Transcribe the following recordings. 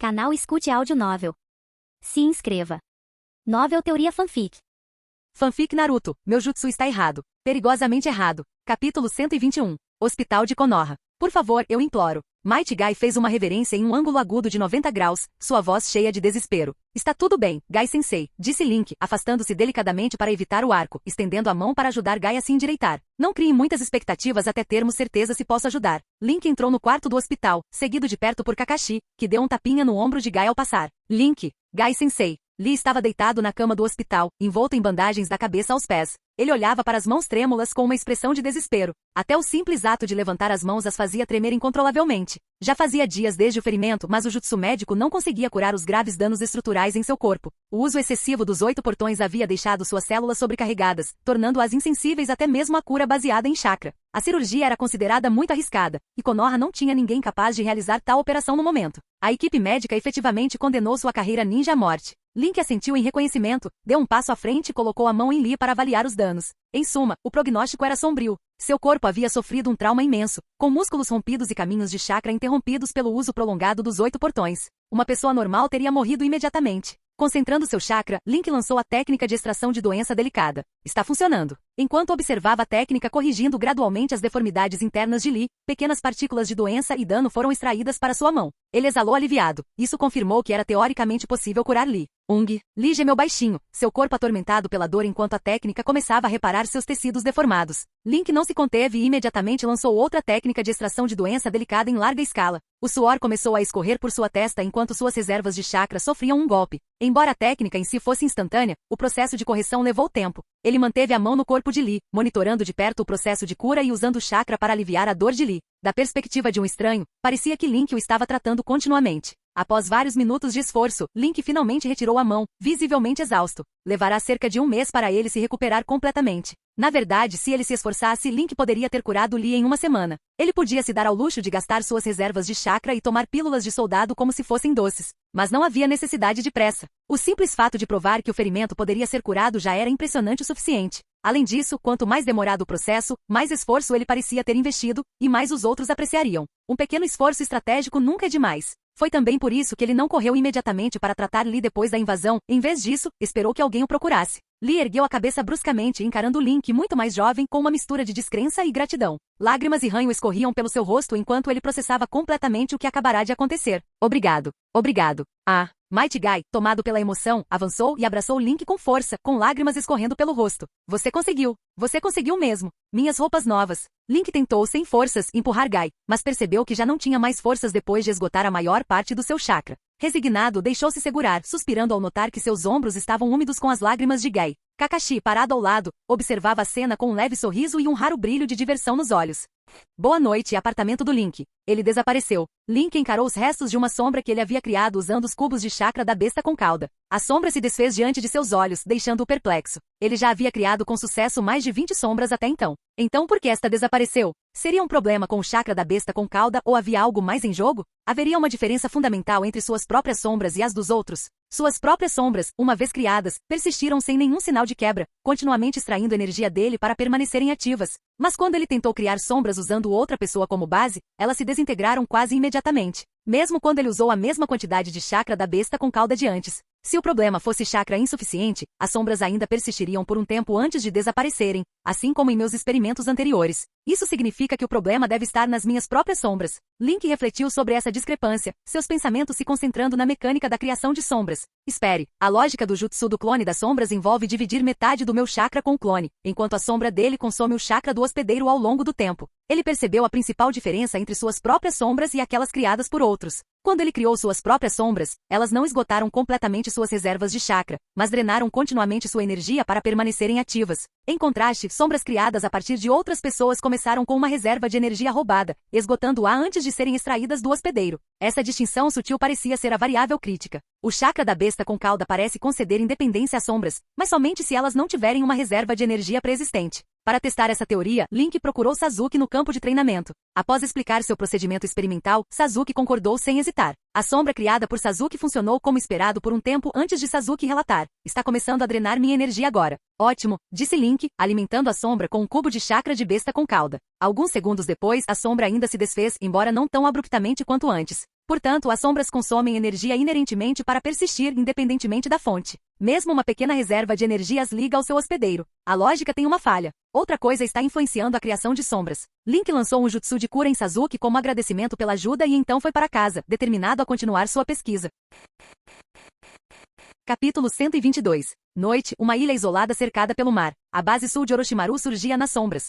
Canal Escute Áudio Novel. Se inscreva. Novel Teoria Fanfic. Fanfic Naruto, meu jutsu está errado. Perigosamente errado. Capítulo 121. Hospital de Konoha. Por favor, eu imploro. Might Guy fez uma reverência em um ângulo agudo de 90 graus, sua voz cheia de desespero. Está tudo bem, Guy-sensei, disse Link, afastando-se delicadamente para evitar o arco, estendendo a mão para ajudar Guy a se endireitar. Não crie muitas expectativas até termos certeza se posso ajudar. Link entrou no quarto do hospital, seguido de perto por Kakashi, que deu um tapinha no ombro de Guy ao passar. Link, Guy-sensei. Lee estava deitado na cama do hospital, envolto em bandagens da cabeça aos pés. Ele olhava para as mãos trêmulas com uma expressão de desespero. Até o simples ato de levantar as mãos as fazia tremer incontrolavelmente. Já fazia dias desde o ferimento, mas o jutsu médico não conseguia curar os graves danos estruturais em seu corpo. O uso excessivo dos 8 portões havia deixado suas células sobrecarregadas, tornando-as insensíveis até mesmo à cura baseada em chakra. A cirurgia era considerada muito arriscada, e Konoha não tinha ninguém capaz de realizar tal operação no momento. A equipe médica efetivamente condenou sua carreira ninja à morte. Link assentiu em reconhecimento, deu um passo à frente e colocou a mão em Lee para avaliar os danos. Em suma, o prognóstico era sombrio. Seu corpo havia sofrido um trauma imenso, com músculos rompidos e caminhos de chakra interrompidos pelo uso prolongado dos 8 portões. Uma pessoa normal teria morrido imediatamente. Concentrando seu chakra, Link lançou a técnica de extração de doença delicada. Está funcionando. Enquanto observava a técnica corrigindo gradualmente as deformidades internas de Lee, pequenas partículas de doença e dano foram extraídas para sua mão. Ele exalou aliviado. Isso confirmou que era teoricamente possível curar Lee. Lee gemeu baixinho, seu corpo atormentado pela dor enquanto a técnica começava a reparar seus tecidos deformados. Link não se conteve e imediatamente lançou outra técnica de extração de doença delicada em larga escala. O suor começou a escorrer por sua testa enquanto suas reservas de chakra sofriam um golpe. Embora a técnica em si fosse instantânea, o processo de correção levou tempo. Ele manteve a mão no corpo de Lee, monitorando de perto o processo de cura e usando o chakra para aliviar a dor de Lee. Da perspectiva de um estranho, parecia que Link o estava tratando continuamente. Após vários minutos de esforço, Link finalmente retirou a mão, visivelmente exausto. Levará cerca de um mês para ele se recuperar completamente. Na verdade, se ele se esforçasse, Link poderia ter curado Lee em uma semana. Ele podia se dar ao luxo de gastar suas reservas de chakra e tomar pílulas de soldado como se fossem doces. Mas não havia necessidade de pressa. O simples fato de provar que o ferimento poderia ser curado já era impressionante o suficiente. Além disso, quanto mais demorado o processo, mais esforço ele parecia ter investido, e mais os outros apreciariam. Um pequeno esforço estratégico nunca é demais. Foi também por isso que ele não correu imediatamente para tratar Lee depois da invasão, em vez disso, esperou que alguém o procurasse. Lee ergueu a cabeça bruscamente encarando Link muito mais jovem com uma mistura de descrença e gratidão. Lágrimas e ranho escorriam pelo seu rosto enquanto ele processava completamente o que acabará de acontecer. Obrigado. Obrigado. Might Guy, tomado pela emoção, avançou e abraçou Link com força, com lágrimas escorrendo pelo rosto. Você conseguiu. Você conseguiu mesmo. Minhas roupas novas. Link tentou, sem forças, empurrar Guy, mas percebeu que já não tinha mais forças depois de esgotar a maior parte do seu chakra. Resignado, deixou-se segurar, suspirando ao notar que seus ombros estavam úmidos com as lágrimas de Guy. Kakashi, parado ao lado, observava a cena com um leve sorriso e um raro brilho de diversão nos olhos. Boa noite, apartamento do Link. Ele desapareceu. Link encarou os restos de uma sombra que ele havia criado usando os cubos de chakra da besta com cauda. A sombra se desfez diante de seus olhos, deixando-o perplexo. Ele já havia criado com sucesso mais de 20 sombras até então. Então por que esta desapareceu? Seria um problema com o chakra da besta com cauda ou havia algo mais em jogo? Haveria uma diferença fundamental entre suas próprias sombras e as dos outros? Suas próprias sombras, uma vez criadas, persistiram sem nenhum sinal de quebra, continuamente extraindo energia dele para permanecerem ativas. Mas quando ele tentou criar sombras usando outra pessoa como base, elas se desintegraram quase imediatamente. Mesmo quando ele usou a mesma quantidade de chakra da besta com cauda de antes. Se o problema fosse chakra insuficiente, as sombras ainda persistiriam por um tempo antes de desaparecerem, assim como em meus experimentos anteriores. Isso significa que o problema deve estar nas minhas próprias sombras. Link refletiu sobre essa discrepância, seus pensamentos se concentrando na mecânica da criação de sombras. Espere, a lógica do jutsu do clone das sombras envolve dividir metade do meu chakra com o clone, enquanto a sombra dele consome o chakra do hospedeiro ao longo do tempo. Ele percebeu a principal diferença entre suas próprias sombras e aquelas criadas por outros. Quando ele criou suas próprias sombras, elas não esgotaram completamente suas reservas de chakra, mas drenaram continuamente sua energia para permanecerem ativas. Em contraste, sombras criadas a partir de outras pessoas começaram com uma reserva de energia roubada, esgotando-a antes de serem extraídas do hospedeiro. Essa distinção sutil parecia ser a variável crítica. O chakra da besta com cauda parece conceder independência às sombras, mas somente se elas não tiverem uma reserva de energia pré-existente. Para testar essa teoria, Link procurou Sasuke no campo de treinamento. Após explicar seu procedimento experimental, Sasuke concordou sem hesitar. A sombra criada por Sasuke funcionou como esperado por um tempo antes de Sasuke relatar. Está começando a drenar minha energia agora. Ótimo, disse Link, alimentando a sombra com um cubo de chakra de besta com cauda. Alguns segundos depois, a sombra ainda se desfez, embora não tão abruptamente quanto antes. Portanto, as sombras consomem energia inerentemente para persistir independentemente da fonte. Mesmo uma pequena reserva de energia as liga ao seu hospedeiro. A lógica tem uma falha. Outra coisa está influenciando a criação de sombras. Link lançou um jutsu de cura em Sasuke como agradecimento pela ajuda e então foi para casa, determinado a continuar sua pesquisa. Capítulo 122. Noite, uma ilha isolada cercada pelo mar. A base sul de Orochimaru surgia nas sombras.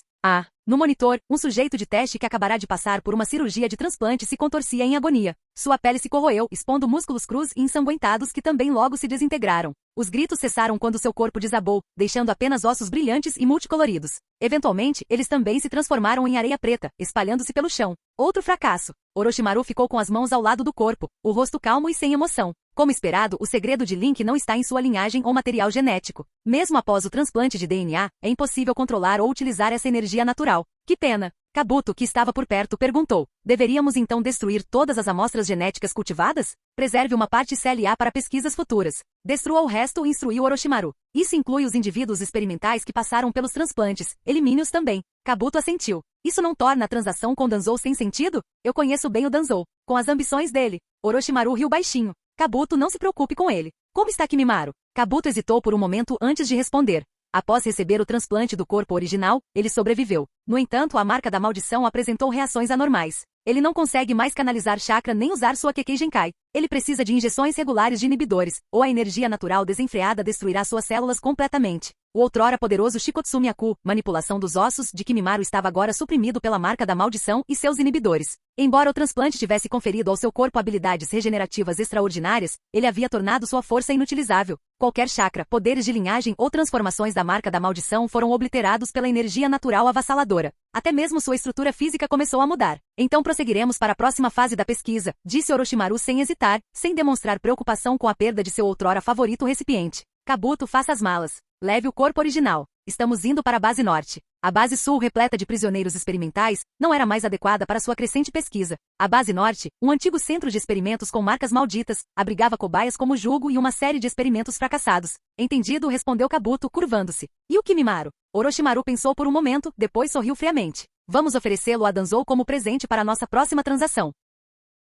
No monitor, um sujeito de teste que acabará de passar por uma cirurgia de transplante se contorcia em agonia. Sua pele se corroeu, expondo músculos crus e ensanguentados que também logo se desintegraram. Os gritos cessaram quando seu corpo desabou, deixando apenas ossos brilhantes e multicoloridos. Eventualmente, eles também se transformaram em areia preta, espalhando-se pelo chão. Outro fracasso. Orochimaru ficou com as mãos ao lado do corpo, o rosto calmo e sem emoção. Como esperado, o segredo de Link não está em sua linhagem ou material genético. Mesmo após o transplante de DNA, é impossível controlar ou utilizar essa energia natural. Que pena! Kabuto, que estava por perto, perguntou. Deveríamos então destruir todas as amostras genéticas cultivadas? Preserve uma parte CLA para pesquisas futuras. Destrua o resto, instruiu Orochimaru. Isso inclui os indivíduos experimentais que passaram pelos transplantes. Elimine-os também. Kabuto assentiu. Isso não torna a transação com Danzou sem sentido? Eu conheço bem o Danzou. Com as ambições dele. Orochimaru riu baixinho. Kabuto, não se preocupe com ele. Como está Kimimaro? Kabuto hesitou por um momento antes de responder. Após receber o transplante do corpo original, ele sobreviveu. No entanto, a marca da maldição apresentou reações anormais. Ele não consegue mais canalizar chakra nem usar sua Kekkei Genkai. Ele precisa de injeções regulares de inibidores, ou a energia natural desenfreada destruirá suas células completamente. O outrora poderoso Shikotsumiyaku, manipulação dos ossos, de Kimimaro estava agora suprimido pela marca da maldição e seus inibidores. Embora o transplante tivesse conferido ao seu corpo habilidades regenerativas extraordinárias, ele havia tornado sua força inutilizável. Qualquer chakra, poderes de linhagem ou transformações da marca da maldição foram obliterados pela energia natural avassaladora. Até mesmo sua estrutura física começou a mudar. Então prosseguiremos para a próxima fase da pesquisa, disse Orochimaru sem hesitar, sem demonstrar preocupação com a perda de seu outrora favorito recipiente. Kabuto, faça as malas. Leve o corpo original. Estamos indo para a base norte. A base sul, repleta de prisioneiros experimentais, não era mais adequada para sua crescente pesquisa. A base norte, um antigo centro de experimentos com marcas malditas, abrigava cobaias como Jugo e uma série de experimentos fracassados. Entendido, respondeu Kabuto, curvando-se. E o Kimimaro? Orochimaru pensou por um momento, depois sorriu friamente. Vamos oferecê-lo a Danzou como presente para nossa próxima transação.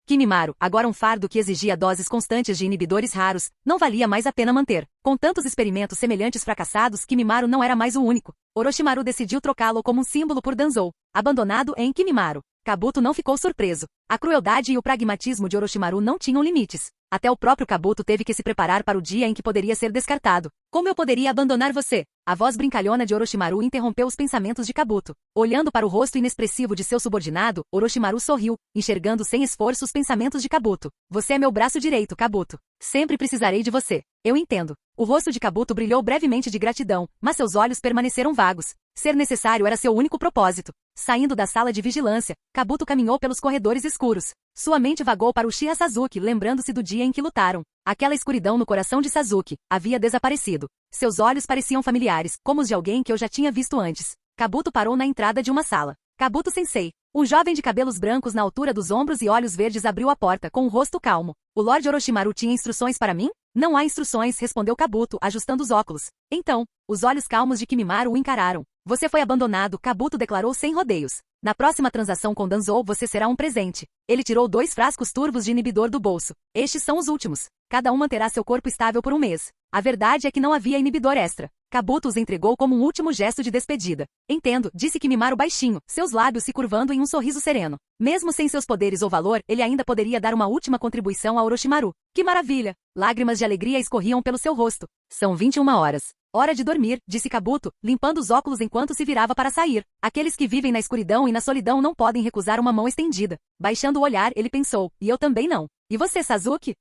Kimimaro, agora um fardo que exigia doses constantes de inibidores raros, não valia mais a pena manter. Com tantos experimentos semelhantes fracassados, Kimimaro não era mais o único. Orochimaru decidiu trocá-lo como um símbolo por Danzou. Abandonado em Kimimaro. Kabuto não ficou surpreso. A crueldade e o pragmatismo de Orochimaru não tinham limites. Até o próprio Kabuto teve que se preparar para o dia em que poderia ser descartado. Como eu poderia abandonar você? A voz brincalhona de Orochimaru interrompeu os pensamentos de Kabuto. Olhando para o rosto inexpressivo de seu subordinado, Orochimaru sorriu, enxergando sem esforço os pensamentos de Kabuto. Você é meu braço direito, Kabuto. Sempre precisarei de você. Eu entendo. O rosto de Kabuto brilhou brevemente de gratidão, mas seus olhos permaneceram vagos. Ser necessário era seu único propósito. Saindo da sala de vigilância, Kabuto caminhou pelos corredores escuros. Sua mente vagou para Uchiha Sasuke, lembrando-se do dia em que lutaram. Aquela escuridão no coração de Sasuke havia desaparecido. Seus olhos pareciam familiares, como os de alguém que eu já tinha visto antes. Kabuto parou na entrada de uma sala. Kabuto-sensei. Um jovem de cabelos brancos na altura dos ombros e olhos verdes abriu a porta, com um rosto calmo. O Lorde Orochimaru tinha instruções para mim? Não há instruções, respondeu Kabuto, ajustando os óculos. Então, os olhos calmos de Kimimaro o encararam. Você foi abandonado, Kabuto declarou sem rodeios. Na próxima transação com Danzou você será um presente. Ele tirou 2 frascos turvos de inibidor do bolso. Estes são os últimos. Cada um manterá seu corpo estável por um mês. A verdade é que não havia inibidor extra. Kabuto os entregou como um último gesto de despedida. Entendo, disse Kimimaro baixinho, seus lábios se curvando em um sorriso sereno. Mesmo sem seus poderes ou valor, ele ainda poderia dar uma última contribuição a Orochimaru. Que maravilha! Lágrimas de alegria escorriam pelo seu rosto. São 21 horas. Hora de dormir, disse Kabuto, limpando os óculos enquanto se virava para sair. Aqueles que vivem na escuridão e na solidão não podem recusar uma mão estendida. Baixando o olhar, ele pensou, e eu também não. E você, Sasuke?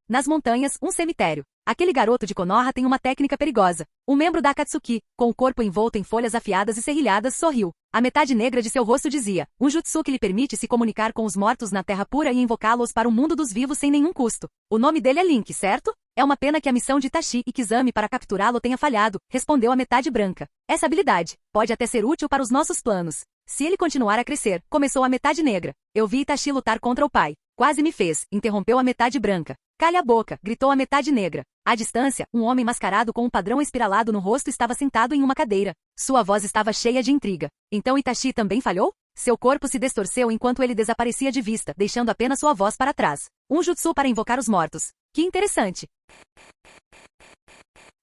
Nas montanhas, um cemitério. Aquele garoto de Konoha tem uma técnica perigosa. Um membro da Akatsuki, com o corpo envolto em folhas afiadas e serrilhadas, sorriu. A metade negra de seu rosto dizia, um jutsu que lhe permite se comunicar com os mortos na terra pura e invocá-los para o mundo dos vivos sem nenhum custo. O nome dele é Link, certo? É uma pena que a missão de Itachi e Kizami para capturá-lo tenha falhado, respondeu a metade branca. Essa habilidade pode até ser útil para os nossos planos. Se ele continuar a crescer, começou a metade negra. Eu vi Itachi lutar contra o pai. Quase me fez, interrompeu a metade branca. Calha a boca, gritou a metade negra. À distância, um homem mascarado com um padrão espiralado no rosto estava sentado em uma cadeira. Sua voz estava cheia de intriga. Então Itachi também falhou? Seu corpo se distorceu enquanto ele desaparecia de vista, deixando apenas sua voz para trás. Um jutsu para invocar os mortos. Que interessante.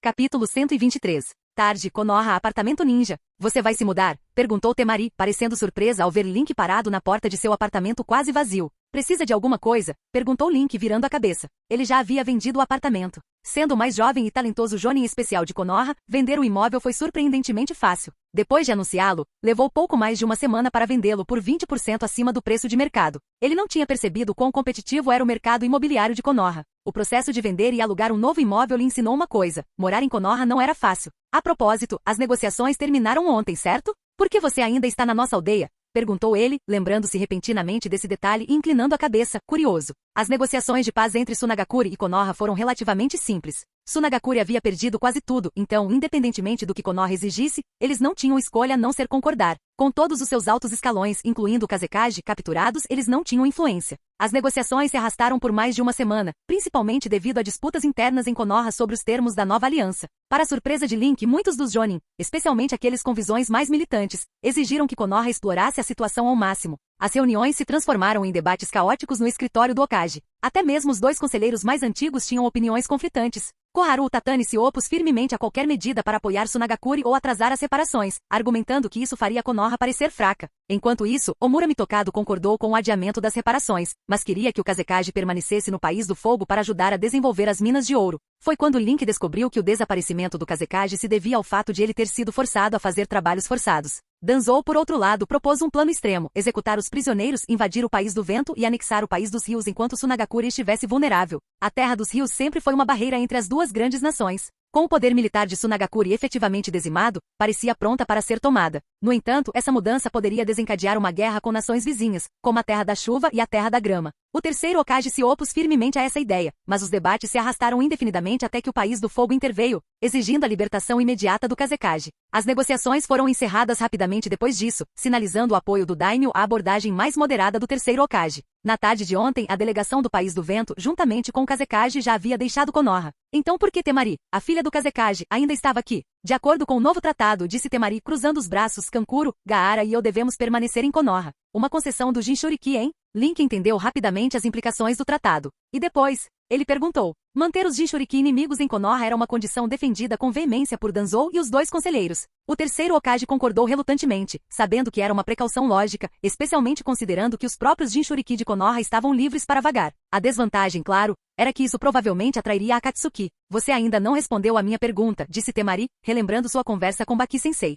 Capítulo 123. Tarde, Konoha, apartamento ninja. Você vai se mudar? Perguntou Temari, parecendo surpresa ao ver Link parado na porta de seu apartamento quase vazio. Precisa de alguma coisa? Perguntou Link virando a cabeça. Ele já havia vendido o apartamento. Sendo o mais jovem e talentoso Jonin especial de Konoha, vender o imóvel foi surpreendentemente fácil. Depois de anunciá-lo, levou pouco mais de uma semana para vendê-lo por 20% acima do preço de mercado. Ele não tinha percebido quão competitivo era o mercado imobiliário de Konoha. O processo de vender e alugar um novo imóvel lhe ensinou uma coisa: morar em Konoha não era fácil. A propósito, as negociações terminaram ontem, certo? Por que você ainda está na nossa aldeia? Perguntou ele, lembrando-se repentinamente desse detalhe e inclinando a cabeça, curioso. As negociações de paz entre Sunagakure e Konoha foram relativamente simples. Sunagakure havia perdido quase tudo, então, independentemente do que Konoha exigisse, eles não tinham escolha a não ser concordar. Com todos os seus altos escalões, incluindo o Kazekage, capturados, eles não tinham influência. As negociações se arrastaram por mais de uma semana, principalmente devido a disputas internas em Konoha sobre os termos da nova aliança. Para a surpresa de Link, muitos dos Jonin, especialmente aqueles com visões mais militantes, exigiram que Konoha explorasse a situação ao máximo. As reuniões se transformaram em debates caóticos no escritório do Hokage. Até mesmo os dois conselheiros mais antigos tinham opiniões conflitantes. Koharu Tatani se opôs firmemente a qualquer medida para apoiar Sunagakure ou atrasar as separações, argumentando que isso faria Konoha parecer fraca. Enquanto isso, Omura Mitokado concordou com o adiamento das reparações, mas queria que o Kazekage permanecesse no País do Fogo para ajudar a desenvolver as minas de ouro. Foi quando Link descobriu que o desaparecimento do Kazekage se devia ao fato de ele ter sido forçado a fazer trabalhos forçados. Danzou, por outro lado, propôs um plano extremo: executar os prisioneiros, invadir o País do Vento e anexar o País dos Rios enquanto Sunagakure estivesse vulnerável. A Terra dos Rios sempre foi uma barreira entre as duas grandes nações. Com o poder militar de Sunagakure efetivamente dizimado, parecia pronta para ser tomada. No entanto, essa mudança poderia desencadear uma guerra com nações vizinhas, como a Terra da Chuva e a Terra da Grama. O terceiro Hokage se opôs firmemente a essa ideia, mas os debates se arrastaram indefinidamente até que o País do Fogo interveio, exigindo a libertação imediata do Kazekage. As negociações foram encerradas rapidamente depois disso, sinalizando o apoio do Daimyo à abordagem mais moderada do terceiro Hokage. Na tarde de ontem, a delegação do País do Vento, juntamente com o Kazekage, já havia deixado Konoha. Então por que Temari, a filha do Kazekage, ainda estava aqui? De acordo com o novo tratado, disse Temari cruzando os braços, Kankuro, Gaara e eu devemos permanecer em Konoha. Uma concessão do Jinchuriki, hein? Link entendeu rapidamente as implicações do tratado. E depois, ele perguntou. Manter os Jinchuriki inimigos em Konoha era uma condição defendida com veemência por Danzou e os dois conselheiros. O terceiro Hokage concordou relutantemente, sabendo que era uma precaução lógica, especialmente considerando que os próprios Jinchuriki de Konoha estavam livres para vagar. A desvantagem, claro, era que isso provavelmente atrairia Akatsuki. Você ainda não respondeu à minha pergunta, disse Temari, relembrando sua conversa com Baki-sensei.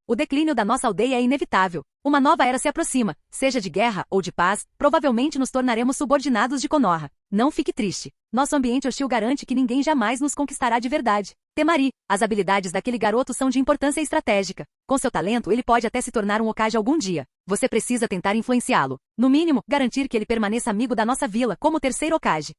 O declínio da nossa aldeia é inevitável. Uma nova era se aproxima, seja de guerra ou de paz, provavelmente nos tornaremos subordinados de Konoha. Não fique triste. Nosso ambiente hostil garante que ninguém jamais nos conquistará de verdade. Temari, as habilidades daquele garoto são de importância estratégica. Com seu talento, ele pode até se tornar um Hokage algum dia. Você precisa tentar influenciá-lo. No mínimo, garantir que ele permaneça amigo da nossa vila, como o terceiro Hokage.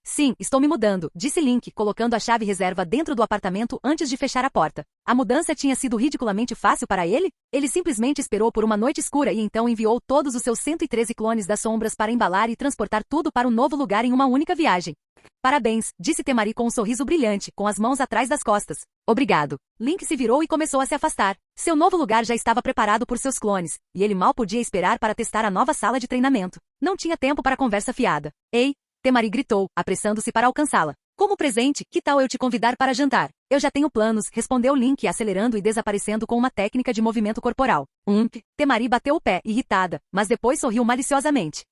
Sim, estou me mudando, disse Link, colocando a chave reserva dentro do apartamento antes de fechar a porta. A mudança tinha sido ridiculamente fácil para ele? Ele simplesmente esperou por uma noite escura e então enviou todos os seus 113 clones das sombras para embalar e transportar tudo para um novo lugar em uma única viagem. Parabéns, disse Temari com um sorriso brilhante, com as mãos atrás das costas. Obrigado. Link se virou e começou a se afastar. Seu novo lugar já estava preparado por seus clones, e ele mal podia esperar para testar a nova sala de treinamento. Não tinha tempo para conversa fiada. Ei! Temari gritou, apressando-se para alcançá-la. Como presente, que tal eu te convidar para jantar? Eu já tenho planos, respondeu Link, acelerando e desaparecendo com uma técnica de movimento corporal. Temari bateu o pé, irritada, mas depois sorriu maliciosamente.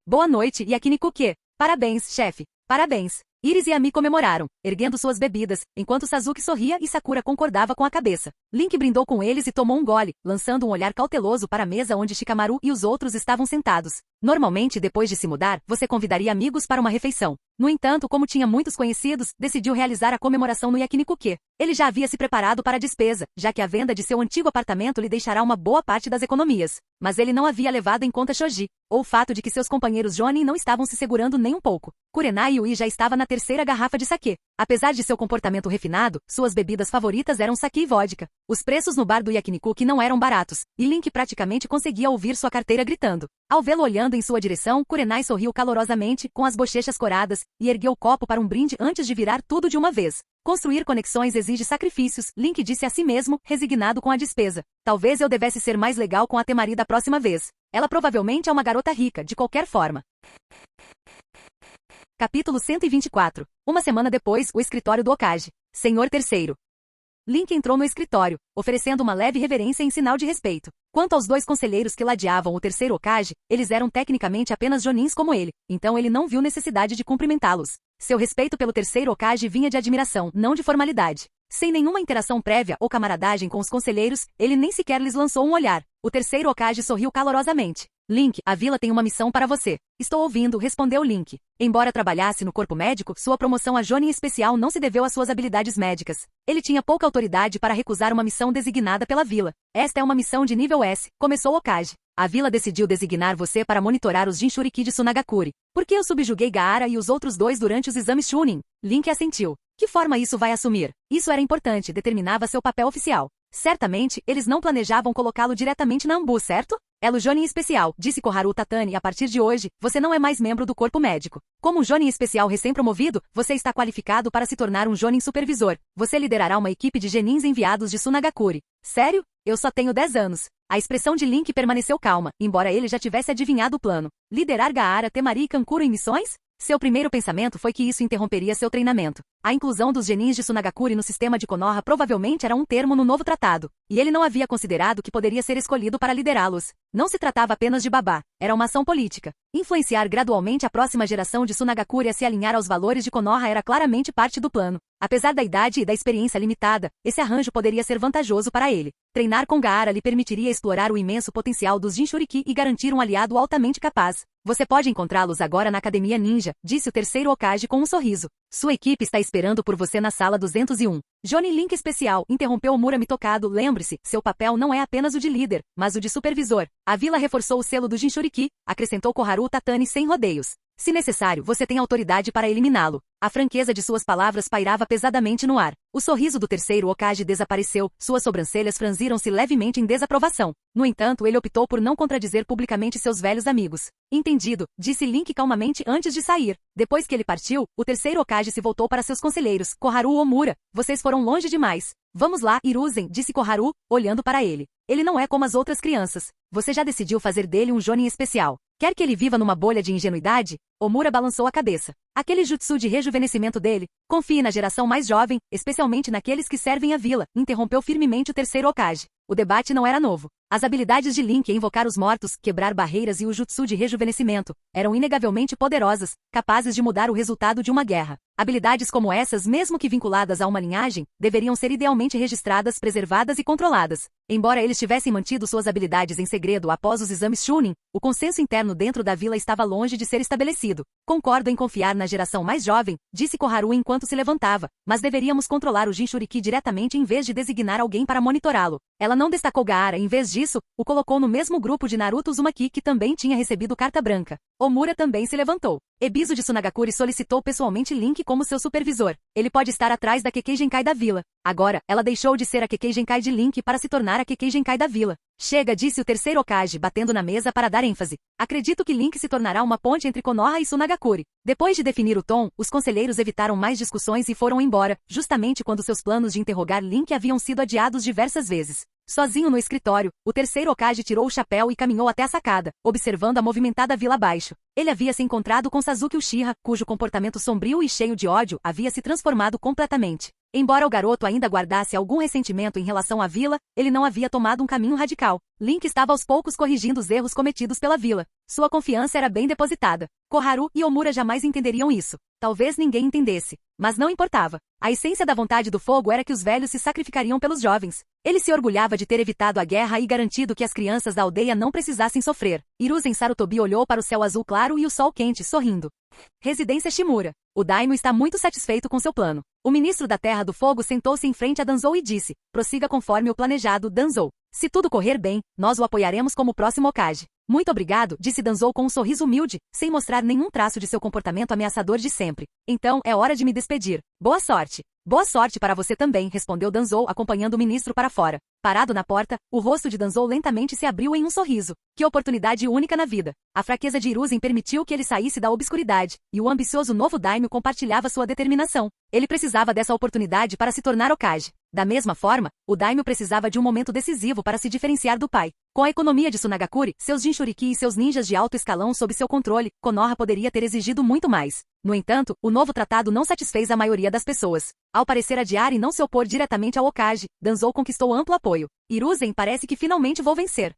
Boa noite, Yakinikuke. Parabéns, chefe. Parabéns. Iris e Ami comemoraram, erguendo suas bebidas, enquanto Sasuke sorria e Sakura concordava com a cabeça. Link brindou com eles e tomou um gole, lançando um olhar cauteloso para a mesa onde Shikamaru e os outros estavam sentados. Normalmente, depois de se mudar, você convidaria amigos para uma refeição. No entanto, como tinha muitos conhecidos, decidiu realizar a comemoração no Yakinikuke. Ele já havia se preparado para a despesa, já que a venda de seu antigo apartamento lhe deixará uma boa parte das economias. Mas ele não havia levado em conta Shoji, ou o fato de que seus companheiros Jonin não estavam se segurando nem um pouco. Kurenai Yui já estava na terceira garrafa de saquê. Apesar de seu comportamento refinado, suas bebidas favoritas eram saquê e vodka. Os preços no bar do Yakinikuke não eram baratos, e Link praticamente conseguia ouvir sua carteira gritando. Ao vê-lo olhando em sua direção, Kurenai sorriu calorosamente, com as bochechas coradas, e ergueu o copo para um brinde antes de virar tudo de uma vez. Construir conexões exige sacrifícios, Link disse a si mesmo, resignado com a despesa. Talvez eu devesse ser mais legal com a Temari da próxima vez. Ela provavelmente é uma garota rica, de qualquer forma. Capítulo 124. Uma semana depois, o escritório do Hokage. Senhor Terceiro. Link entrou no escritório, oferecendo uma leve reverência em sinal de respeito. Quanto aos dois conselheiros que ladeavam o terceiro Hokage, eles eram tecnicamente apenas jonins como ele, então ele não viu necessidade de cumprimentá-los. Seu respeito pelo terceiro Hokage vinha de admiração, não de formalidade. Sem nenhuma interação prévia ou camaradagem com os conselheiros, ele nem sequer lhes lançou um olhar. O terceiro Hokage sorriu calorosamente. Link, a vila tem uma missão para você. Estou ouvindo, respondeu Link. Embora trabalhasse no corpo médico, sua promoção a Jonin especial não se deveu às suas habilidades médicas. Ele tinha pouca autoridade para recusar uma missão designada pela vila. Esta é uma missão de nível S, começou Hokage. A vila decidiu designar você para monitorar os Jinchuriki de Sunagakure. Por que eu subjuguei Gaara e os outros dois durante os exames Chunin? Link assentiu. Que forma isso vai assumir? Isso era importante, determinava seu papel oficial. Certamente, eles não planejavam colocá-lo diretamente na Ambu, certo? Elo Jonin especial, disse Koharu Tatani, a partir de hoje, você não é mais membro do corpo médico. Como um Jonin especial recém-promovido, você está qualificado para se tornar um Jonin supervisor. Você liderará uma equipe de genins enviados de Sunagakure. Sério? Eu só tenho 10 anos. A expressão de Link permaneceu calma, embora ele já tivesse adivinhado o plano. Liderar Gaara, Temari e Kankuro em missões? Seu primeiro pensamento foi que isso interromperia seu treinamento. A inclusão dos genins de Sunagakure no sistema de Konoha provavelmente era um termo no novo tratado, e ele não havia considerado que poderia ser escolhido para liderá-los. Não se tratava apenas de babá, era uma ação política. Influenciar gradualmente a próxima geração de Sunagakure a se alinhar aos valores de Konoha era claramente parte do plano. Apesar da idade e da experiência limitada, esse arranjo poderia ser vantajoso para ele. Treinar com Gaara lhe permitiria explorar o imenso potencial dos Jinchuriki e garantir um aliado altamente capaz. Você pode encontrá-los agora na Academia Ninja, disse o terceiro Hokage com um sorriso. Sua equipe está esperando por você na sala 201. Johnny Link especial, interrompeu Murami tocado. Lembre-se, seu papel não é apenas o de líder, mas o de supervisor. A vila reforçou o selo do Jinchuriki, acrescentou Koharu Tatani sem rodeios. Se necessário, você tem autoridade para eliminá-lo. A franqueza de suas palavras pairava pesadamente no ar. O sorriso do terceiro Hokage desapareceu, suas sobrancelhas franziram-se levemente em desaprovação. No entanto, ele optou por não contradizer publicamente seus velhos amigos. Entendido, disse Link calmamente antes de sair. Depois que ele partiu, o terceiro Hokage se voltou para seus conselheiros. Koharu Omura, vocês foram longe demais. Vamos lá, Hiruzen, disse Koharu, olhando para ele. Ele não é como as outras crianças. Você já decidiu fazer dele um Jonin especial. Quer que ele viva numa bolha de ingenuidade? Omura balançou a cabeça. Aquele jutsu de rejuvenescimento dele. Confie na geração mais jovem, especialmente naqueles que servem a vila, interrompeu firmemente o terceiro Hokage. O debate não era novo. As habilidades de Link em invocar os mortos, quebrar barreiras e o jutsu de rejuvenescimento eram inegavelmente poderosas, capazes de mudar o resultado de uma guerra. Habilidades como essas, mesmo que vinculadas a uma linhagem, deveriam ser idealmente registradas, preservadas e controladas. Embora eles tivessem mantido suas habilidades em segredo após os exames Chunin, o consenso interno dentro da vila estava longe de ser estabelecido. Concordo em confiar na geração mais jovem, disse Koharu enquanto se levantava, mas deveríamos controlar o Jinchuriki diretamente em vez de designar alguém para monitorá-lo. Ela não destacou Gaara, em vez disso, o colocou no mesmo grupo de Naruto Uzumaki que também tinha recebido carta branca. Omura também se levantou. Ebisu de Sunagakure solicitou pessoalmente Link como seu supervisor. Ele pode estar atrás da Kekkei Genkai da vila. Agora, ela deixou de ser a Kekkei Genkai de Link para se tornar a Kekkei Genkai da vila. Chega, disse o terceiro Hokage, batendo na mesa para dar ênfase. Acredito que Link se tornará uma ponte entre Konoha e Sunagakure. Depois de definir o tom, os conselheiros evitaram mais discussões e foram embora, justamente quando seus planos de interrogar Link haviam sido adiados diversas vezes. Sozinho no escritório, o terceiro Hokage tirou o chapéu e caminhou até a sacada, observando a movimentada vila abaixo. Ele havia se encontrado com Sasuke Uchiha, cujo comportamento sombrio e cheio de ódio havia se transformado completamente. Embora o garoto ainda guardasse algum ressentimento em relação à vila, ele não havia tomado um caminho radical. Link estava aos poucos corrigindo os erros cometidos pela vila. Sua confiança era bem depositada. Koharu e Omura jamais entenderiam isso. Talvez ninguém entendesse. Mas não importava. A essência da vontade do fogo era que os velhos se sacrificariam pelos jovens. Ele se orgulhava de ter evitado a guerra e garantido que as crianças da aldeia não precisassem sofrer. Hiruzen Sarutobi olhou para o céu azul claro e o sol quente, sorrindo. Residência Shimura. O Daimyo está muito satisfeito com seu plano. O ministro da Terra do Fogo sentou-se em frente a Danzou e disse, prossiga conforme o planejado, Danzou. Se tudo correr bem, nós o apoiaremos como próximo Hokage. Muito obrigado, disse Danzou com um sorriso humilde, sem mostrar nenhum traço de seu comportamento ameaçador de sempre. Então, é hora de me despedir. Boa sorte. Boa sorte para você também, respondeu Danzou, acompanhando o ministro para fora. Parado na porta, o rosto de Danzou lentamente se abriu em um sorriso. Que oportunidade única na vida. A fraqueza de Hiruzen permitiu que ele saísse da obscuridade, e o ambicioso novo daimyo compartilhava sua determinação. Ele precisava dessa oportunidade para se tornar Hokage. Da mesma forma, o daimyo precisava de um momento decisivo para se diferenciar do pai. Com a economia de Tsunagakure, seus Jinchuriki e seus ninjas de alto escalão sob seu controle, Konoha poderia ter exigido muito mais. No entanto, o novo tratado não satisfez a maioria das pessoas. Ao parecer adiar e não se opor diretamente ao Hokage, Danzou conquistou amplo apoio. Hiruzen parece que finalmente vou vencer.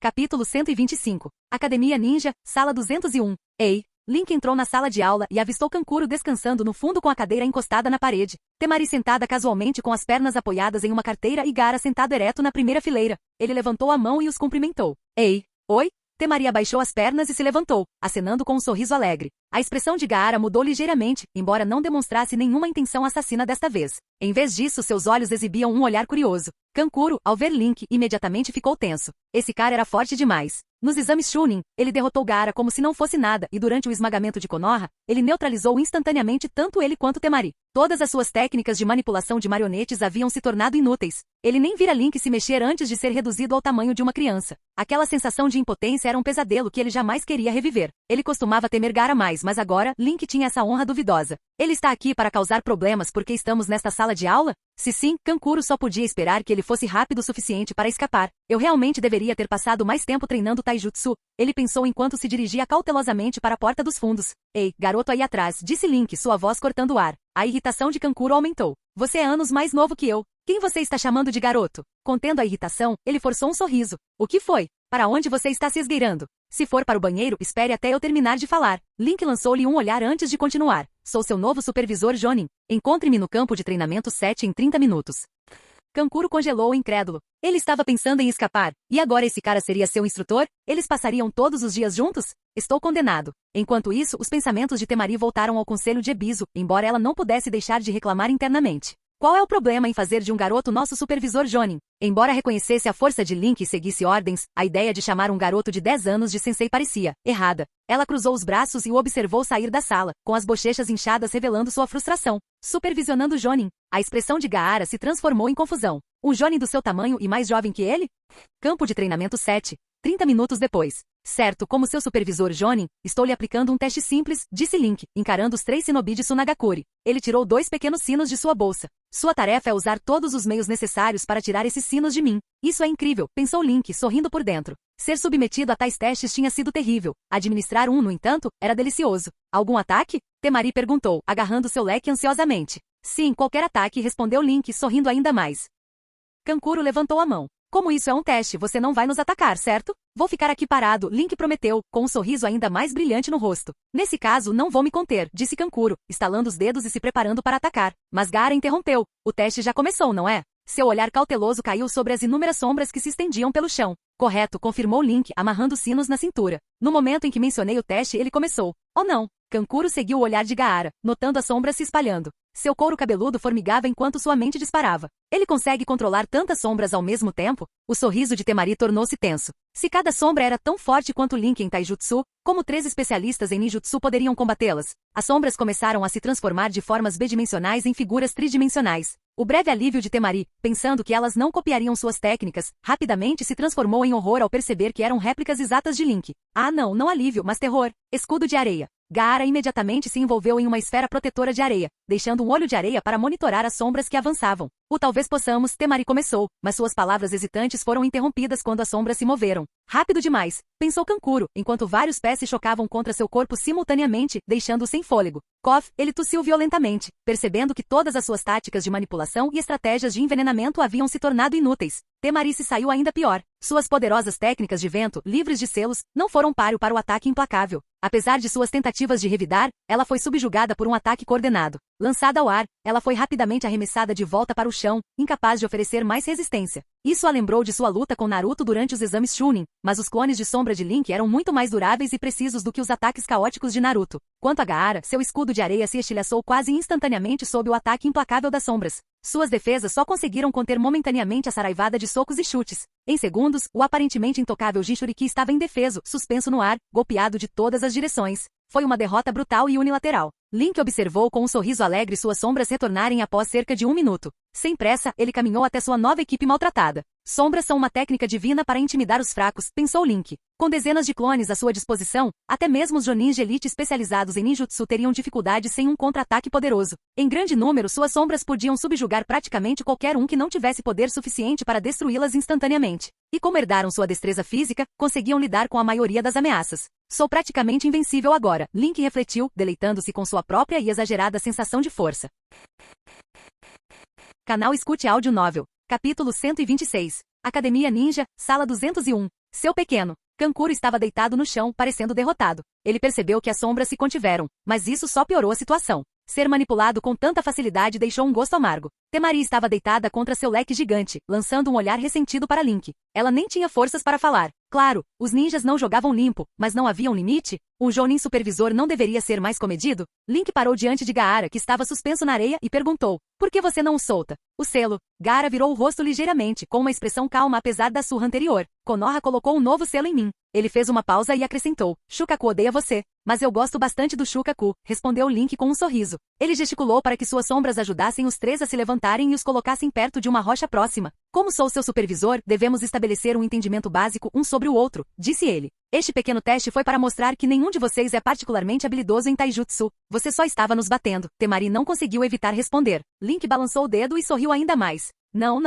Capítulo 125. Academia Ninja, Sala 201. Ei! Link entrou na sala de aula e avistou Kankuro descansando no fundo com a cadeira encostada na parede. Temari sentada casualmente com as pernas apoiadas em uma carteira e Gaara sentado ereto na primeira fileira. Ele levantou a mão e os cumprimentou. Ei! Oi! Temari abaixou as pernas e se levantou, acenando com um sorriso alegre. A expressão de Gaara mudou ligeiramente, embora não demonstrasse nenhuma intenção assassina desta vez. Em vez disso, seus olhos exibiam um olhar curioso. Kankuro, ao ver Link, imediatamente ficou tenso. Esse cara era forte demais. Nos exames Chunin, ele derrotou Gaara como se não fosse nada e durante o esmagamento de Konoha, ele neutralizou instantaneamente tanto ele quanto Temari. Todas as suas técnicas de manipulação de marionetes haviam se tornado inúteis. Ele nem vira Link se mexer antes de ser reduzido ao tamanho de uma criança. Aquela sensação de impotência era um pesadelo que ele jamais queria reviver. Ele costumava temer Gaara mais, mas agora, Link tinha essa honra duvidosa. Ele está aqui para causar problemas porque estamos nesta sala de aula? Se sim, Kankuro só podia esperar que ele fosse rápido o suficiente para escapar. Eu realmente deveria ter passado mais tempo treinando taijutsu. Ele pensou enquanto se dirigia cautelosamente para a porta dos fundos. Ei, garoto aí atrás, disse Link, sua voz cortando o ar. A irritação de Kankuro aumentou. Você é anos mais novo que eu. Quem você está chamando de garoto? Contendo a irritação, ele forçou um sorriso. O que foi? Para onde você está se esgueirando? Se for para o banheiro, espere até eu terminar de falar. Link lançou-lhe um olhar antes de continuar. Sou seu novo supervisor Jonin. Encontre-me no campo de treinamento 7 em 30 minutos. Kankuro congelou incrédulo. Ele estava pensando em escapar. E agora esse cara seria seu instrutor? Eles passariam todos os dias juntos? Estou condenado. Enquanto isso, os pensamentos de Temari voltaram ao conselho de Ebisu, embora ela não pudesse deixar de reclamar internamente. Qual é o problema em fazer de um garoto nosso supervisor Jonin? Embora reconhecesse a força de Link e seguisse ordens, a ideia de chamar um garoto de 10 anos de sensei parecia errada. Ela cruzou os braços e o observou sair da sala, com as bochechas inchadas revelando sua frustração. Supervisionando Jonin, a expressão de Gaara se transformou em confusão. Um Jonin do seu tamanho e mais jovem que ele? Campo de treinamento 7. 30 minutos depois. Certo, como seu supervisor Jonin, estou lhe aplicando um teste simples, disse Link, encarando os 3 shinobi de Tsunagakure. Ele tirou 2 pequenos sinos de sua bolsa. Sua tarefa é usar todos os meios necessários para tirar esses sinos de mim. Isso é incrível, pensou Link, sorrindo por dentro. Ser submetido a tais testes tinha sido terrível. Administrar um, no entanto, era delicioso. Algum ataque? Temari perguntou, agarrando seu leque ansiosamente. Sim, qualquer ataque, respondeu Link, sorrindo ainda mais. Kankuro levantou a mão. Como isso é um teste, você não vai nos atacar, certo? Vou ficar aqui parado, Link prometeu, com um sorriso ainda mais brilhante no rosto. Nesse caso, não vou me conter, disse Kankuro, estalando os dedos e se preparando para atacar. Mas Gaara interrompeu. O teste já começou, não é? Seu olhar cauteloso caiu sobre as inúmeras sombras que se estendiam pelo chão. Correto, confirmou Link, amarrando os sinos na cintura. No momento em que mencionei o teste, ele começou. Oh não! Kankuro seguiu o olhar de Gaara, notando as sombras se espalhando. Seu couro cabeludo formigava enquanto sua mente disparava. Ele consegue controlar tantas sombras ao mesmo tempo? O sorriso de Temari tornou-se tenso. Se cada sombra era tão forte quanto Link em taijutsu, como 3 especialistas em ninjutsu poderiam combatê-las? As sombras começaram a se transformar de formas bidimensionais em figuras tridimensionais. O breve alívio de Temari, pensando que elas não copiariam suas técnicas, rapidamente se transformou em horror ao perceber que eram réplicas exatas de Link. Ah não alívio, mas terror. Escudo de areia. Gaara imediatamente se envolveu em uma esfera protetora de areia, deixando um olho de areia para monitorar as sombras que avançavam. O talvez possamos, Temari começou, mas suas palavras hesitantes foram interrompidas quando as sombras se moveram. Rápido demais, pensou Kankuro, enquanto vários pés se chocavam contra seu corpo simultaneamente, deixando-o sem fôlego. Cough, ele tossiu violentamente, percebendo que todas as suas táticas de manipulação e estratégias de envenenamento haviam se tornado inúteis. Temari se saiu ainda pior. Suas poderosas técnicas de vento, livres de selos, não foram páreo para o ataque implacável. Apesar de suas tentativas de revidar, ela foi subjugada por um ataque coordenado. Lançada ao ar, ela foi rapidamente arremessada de volta para o chão, incapaz de oferecer mais resistência. Isso a lembrou de sua luta com Naruto durante os exames Chunin, mas os clones de sombra de Link eram muito mais duráveis e precisos do que os ataques caóticos de Naruto. Quanto a Gaara, seu escudo de areia se estilhaçou quase instantaneamente sob o ataque implacável das sombras. Suas defesas só conseguiram conter momentaneamente a saraivada de socos e chutes. Em segundos, o aparentemente intocável Jinchuriki estava indefeso, suspenso no ar, golpeado de todas as direções. Foi uma derrota brutal e unilateral. Link observou com um sorriso alegre suas sombras retornarem após cerca de 1 minuto. Sem pressa, ele caminhou até sua nova equipe maltratada. Sombras são uma técnica divina para intimidar os fracos, pensou Link. Com dezenas de clones à sua disposição, até mesmo os Jonins de elite especializados em ninjutsu teriam dificuldade sem um contra-ataque poderoso. Em grande número, suas sombras podiam subjugar praticamente qualquer um que não tivesse poder suficiente para destruí-las instantaneamente. E como herdaram sua destreza física, conseguiam lidar com a maioria das ameaças. Sou praticamente invencível agora, Link refletiu, deleitando-se com sua própria e exagerada sensação de força. Canal Escute Áudio Novel. Capítulo 126. Academia Ninja, Sala 201. Seu pequeno. Kankuro estava deitado no chão, parecendo derrotado. Ele percebeu que as sombras se contiveram, mas isso só piorou a situação. Ser manipulado com tanta facilidade deixou um gosto amargo. Temari estava deitada contra seu leque gigante, lançando um olhar ressentido para Link. Ela nem tinha forças para falar. Claro, os ninjas não jogavam limpo, mas não havia um limite? Um Jonin supervisor não deveria ser mais comedido? Link parou diante de Gaara, que estava suspenso na areia, e perguntou: por que você não o solta? O selo. Gaara virou o rosto ligeiramente, com uma expressão calma apesar da surra anterior. Konoha colocou um novo selo em mim. Ele fez uma pausa e acrescentou: Shukaku odeia você. Mas eu gosto bastante do Shukaku, respondeu Link com um sorriso. Ele gesticulou para que suas sombras ajudassem os três a se levantarem e os colocassem perto de uma rocha próxima. Como sou seu supervisor, devemos estabelecer um entendimento básico um sobre o outro, disse ele. Este pequeno teste foi para mostrar que nenhum de vocês é particularmente habilidoso em taijutsu. Você só estava nos batendo. Temari não conseguiu evitar responder. Link balançou o dedo e sorriu ainda mais. Não.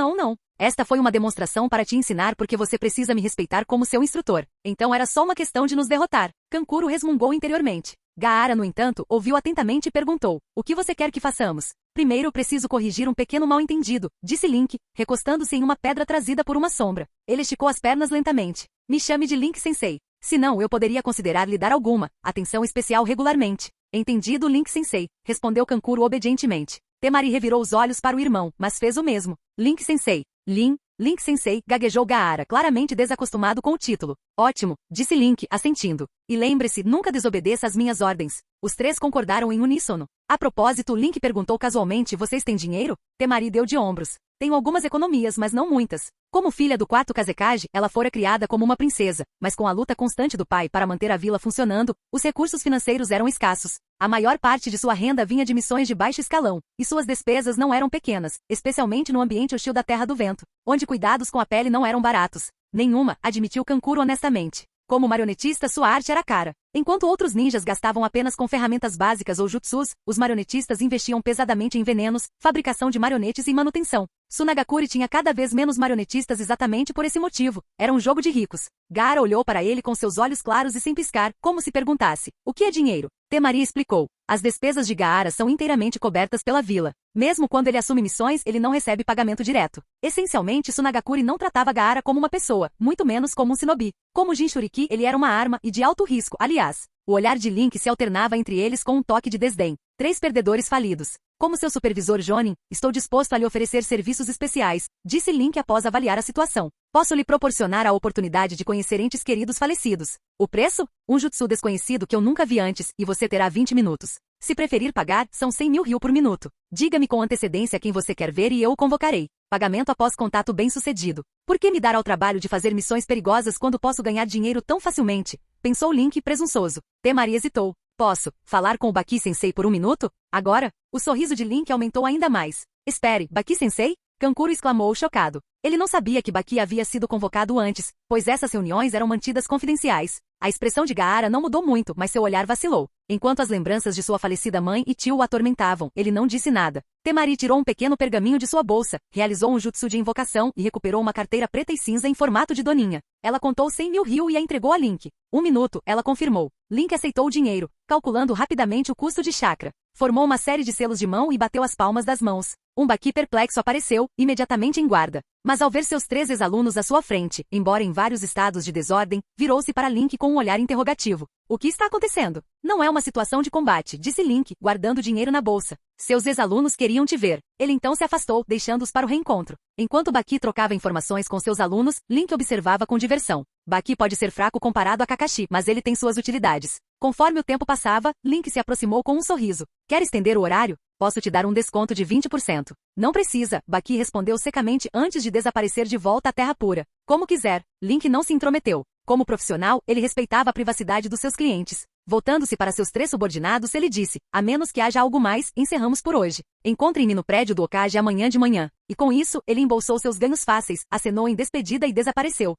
Esta foi uma demonstração para te ensinar porque você precisa me respeitar como seu instrutor. Então era só uma questão de nos derrotar. Kankuro resmungou interiormente. Gaara, no entanto, ouviu atentamente e perguntou: o que você quer que façamos? Primeiro preciso corrigir um pequeno mal-entendido, disse Link, recostando-se em uma pedra trazida por uma sombra. Ele esticou as pernas lentamente. Me chame de Link Sensei. Senão eu poderia considerar lhe dar alguma atenção especial regularmente. Entendido, Link Sensei, respondeu Kankuro obedientemente. Temari revirou os olhos para o irmão, mas fez o mesmo. Link Sensei. Link Sensei, gaguejou Gaara, claramente desacostumado com o título. Ótimo, disse Link, assentindo. E lembre-se, nunca desobedeça às minhas ordens. Os três concordaram em uníssono. A propósito, Link perguntou casualmente: vocês têm dinheiro? Temari deu de ombros. Tenho algumas economias, mas não muitas. Como filha do quarto Kazekage, ela fora criada como uma princesa, mas com a luta constante do pai para manter a vila funcionando, os recursos financeiros eram escassos. A maior parte de sua renda vinha de missões de baixo escalão, e suas despesas não eram pequenas, especialmente no ambiente hostil da Terra do Vento, onde cuidados com a pele não eram baratos. Nenhuma, admitiu Kankuro honestamente. Como marionetista, sua arte era cara. Enquanto outros ninjas gastavam apenas com ferramentas básicas ou jutsus, os marionetistas investiam pesadamente em venenos, fabricação de marionetes e manutenção. Sunagakure tinha cada vez menos marionetistas exatamente por esse motivo. Era um jogo de ricos. Gaara olhou para ele com seus olhos claros e sem piscar, como se perguntasse: o que é dinheiro? Temari explicou. As despesas de Gaara são inteiramente cobertas pela vila. Mesmo quando ele assume missões, ele não recebe pagamento direto. Essencialmente, Sunagakure não tratava Gaara como uma pessoa, muito menos como um shinobi. Como Jinchuriki, ele era uma arma e de alto risco, aliás. O olhar de Link se alternava entre eles com um toque de desdém. 3 perdedores falidos. Como seu supervisor Jonin, estou disposto a lhe oferecer serviços especiais, disse Link após avaliar a situação. Posso lhe proporcionar a oportunidade de conhecer entes queridos falecidos. O preço? Um jutsu desconhecido que eu nunca vi antes, e você terá 20 minutos. Se preferir pagar, são 100.000 ryu por minuto. Diga-me com antecedência quem você quer ver e eu o convocarei. Pagamento após contato bem-sucedido. Por que me dar ao trabalho de fazer missões perigosas quando posso ganhar dinheiro tão facilmente? Pensou Link presunçoso. Temari hesitou. Posso falar com o Baki-sensei por 1 minuto? Agora? O sorriso de Link aumentou ainda mais. Espere, Baki-sensei? Kankuro exclamou chocado. Ele não sabia que Baki havia sido convocado antes, pois essas reuniões eram mantidas confidenciais. A expressão de Gaara não mudou muito, mas seu olhar vacilou. Enquanto as lembranças de sua falecida mãe e tio o atormentavam, ele não disse nada. Temari tirou um pequeno pergaminho de sua bolsa, realizou um jutsu de invocação e recuperou uma carteira preta e cinza em formato de doninha. Ela contou 100.000 ryu e a entregou a Link. 1 minuto, ela confirmou. Link aceitou o dinheiro, calculando rapidamente o custo de chakra. Formou uma série de selos de mão e bateu as palmas das mãos. Um Baki perplexo apareceu, imediatamente em guarda. Mas ao ver seus 3 ex-alunos à sua frente, embora em vários estados de desordem, virou-se para Link com um olhar interrogativo. O que está acontecendo? Não é uma situação de combate, disse Link, guardando o dinheiro na bolsa. Seus ex-alunos queriam te ver. Ele então se afastou, deixando-os para o reencontro. Enquanto Baki trocava informações com seus alunos, Link observava com diversão. Baki pode ser fraco comparado a Kakashi, mas ele tem suas utilidades. Conforme o tempo passava, Link se aproximou com um sorriso. Quer estender o horário? Posso te dar um desconto de 20%. Não precisa, Baki respondeu secamente antes de desaparecer de volta à Terra Pura. Como quiser. Link não se intrometeu. Como profissional, ele respeitava a privacidade dos seus clientes. Voltando-se para seus 3 subordinados, ele disse: a menos que haja algo mais, encerramos por hoje. Encontrem-me no prédio do Hokage amanhã de manhã. E com isso, ele embolsou seus ganhos fáceis, acenou em despedida e desapareceu.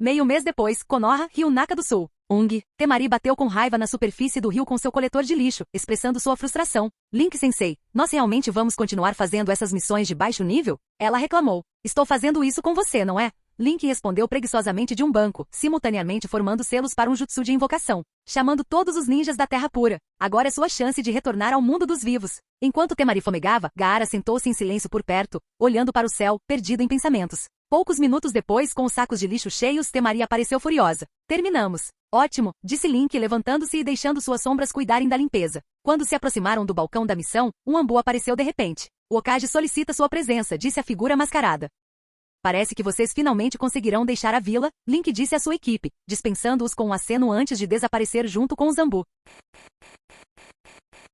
Meio mês depois, Konoha, Rio Naka do Sul. Temari bateu com raiva na superfície do rio com seu coletor de lixo, expressando sua frustração. Link-sensei, nós realmente vamos continuar fazendo essas missões de baixo nível? Ela reclamou. Estou fazendo isso com você, não é? Link respondeu preguiçosamente de um banco, simultaneamente formando selos para um jutsu de invocação, chamando todos os ninjas da Terra Pura. Agora é sua chance de retornar ao mundo dos vivos. Enquanto Temari fomegava, Gaara sentou-se em silêncio por perto, olhando para o céu, perdido em pensamentos. Poucos minutos depois, com os sacos de lixo cheios, Temari apareceu furiosa. Terminamos. Ótimo, disse Link levantando-se e deixando suas sombras cuidarem da limpeza. Quando se aproximaram do balcão da missão, um Ambu apareceu de repente. O Hokage solicita sua presença, disse a figura mascarada. Parece que vocês finalmente conseguirão deixar a vila, Link disse à sua equipe, dispensando-os com um aceno antes de desaparecer junto com o Zambu.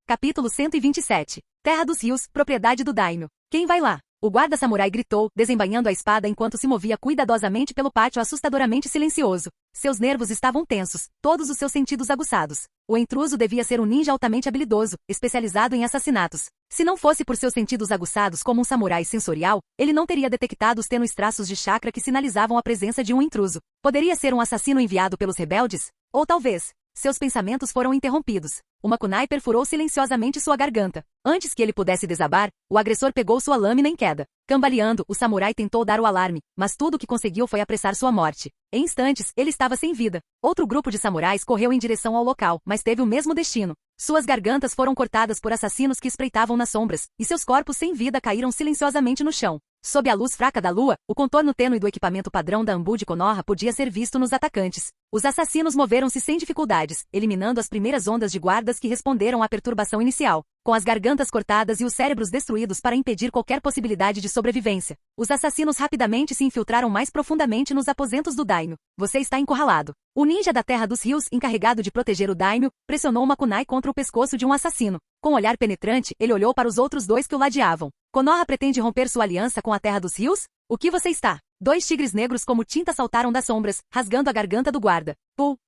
Capítulo 127. Terra dos Rios, propriedade do Daimyo. Quem vai lá? O guarda-samurai gritou, desembainhando a espada enquanto se movia cuidadosamente pelo pátio assustadoramente silencioso. Seus nervos estavam tensos, todos os seus sentidos aguçados. O intruso devia ser um ninja altamente habilidoso, especializado em assassinatos. Se não fosse por seus sentidos aguçados como um samurai sensorial, ele não teria detectado os tênues traços de chakra que sinalizavam a presença de um intruso. Poderia ser um assassino enviado pelos rebeldes? Ou talvez... Seus pensamentos foram interrompidos. Uma kunai perfurou silenciosamente sua garganta. Antes que ele pudesse desabar, o agressor pegou sua lâmina em queda. Cambaleando, o samurai tentou dar o alarme, mas tudo o que conseguiu foi apressar sua morte. Em instantes, ele estava sem vida. Outro grupo de samurais correu em direção ao local, mas teve o mesmo destino. Suas gargantas foram cortadas por assassinos que espreitavam nas sombras, e seus corpos sem vida caíram silenciosamente no chão. Sob a luz fraca da lua, o contorno tênue do equipamento padrão da Ambu de Konoha podia ser visto nos atacantes. Os assassinos moveram-se sem dificuldades, eliminando as primeiras ondas de guardas que responderam à perturbação inicial, com as gargantas cortadas e os cérebros destruídos para impedir qualquer possibilidade de sobrevivência. Os assassinos rapidamente se infiltraram mais profundamente nos aposentos do Daimyo. Você está encurralado. O ninja da Terra dos Rios, encarregado de proteger o Daimyo, pressionou uma kunai contra o pescoço de um assassino. Com um olhar penetrante, ele olhou para os outros 2 que o ladeavam. Konoha pretende romper sua aliança com a Terra dos Rios? O que você está? 2 tigres negros como tinta saltaram das sombras, rasgando a garganta do guarda.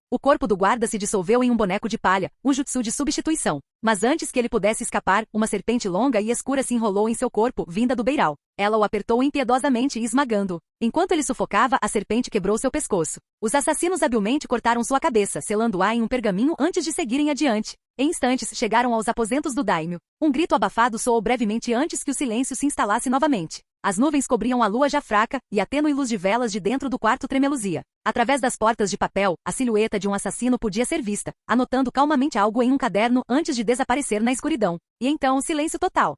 O corpo do guarda se dissolveu em um boneco de palha, um jutsu de substituição. Mas antes que ele pudesse escapar, uma serpente longa e escura se enrolou em seu corpo, vinda do beiral. Ela o apertou impiedosamente e esmagando-o. Enquanto ele sufocava, a serpente quebrou seu pescoço. Os assassinos habilmente cortaram sua cabeça, selando-a em um pergaminho antes de seguirem adiante. Em instantes, chegaram aos aposentos do Daimyo. Um grito abafado soou brevemente antes que o silêncio se instalasse novamente. As nuvens cobriam a lua já fraca, e a tênue luz de velas de dentro do quarto tremeluzia. Através das portas de papel, a silhueta de um assassino podia ser vista, anotando calmamente algo em um caderno antes de desaparecer na escuridão. E então, silêncio total.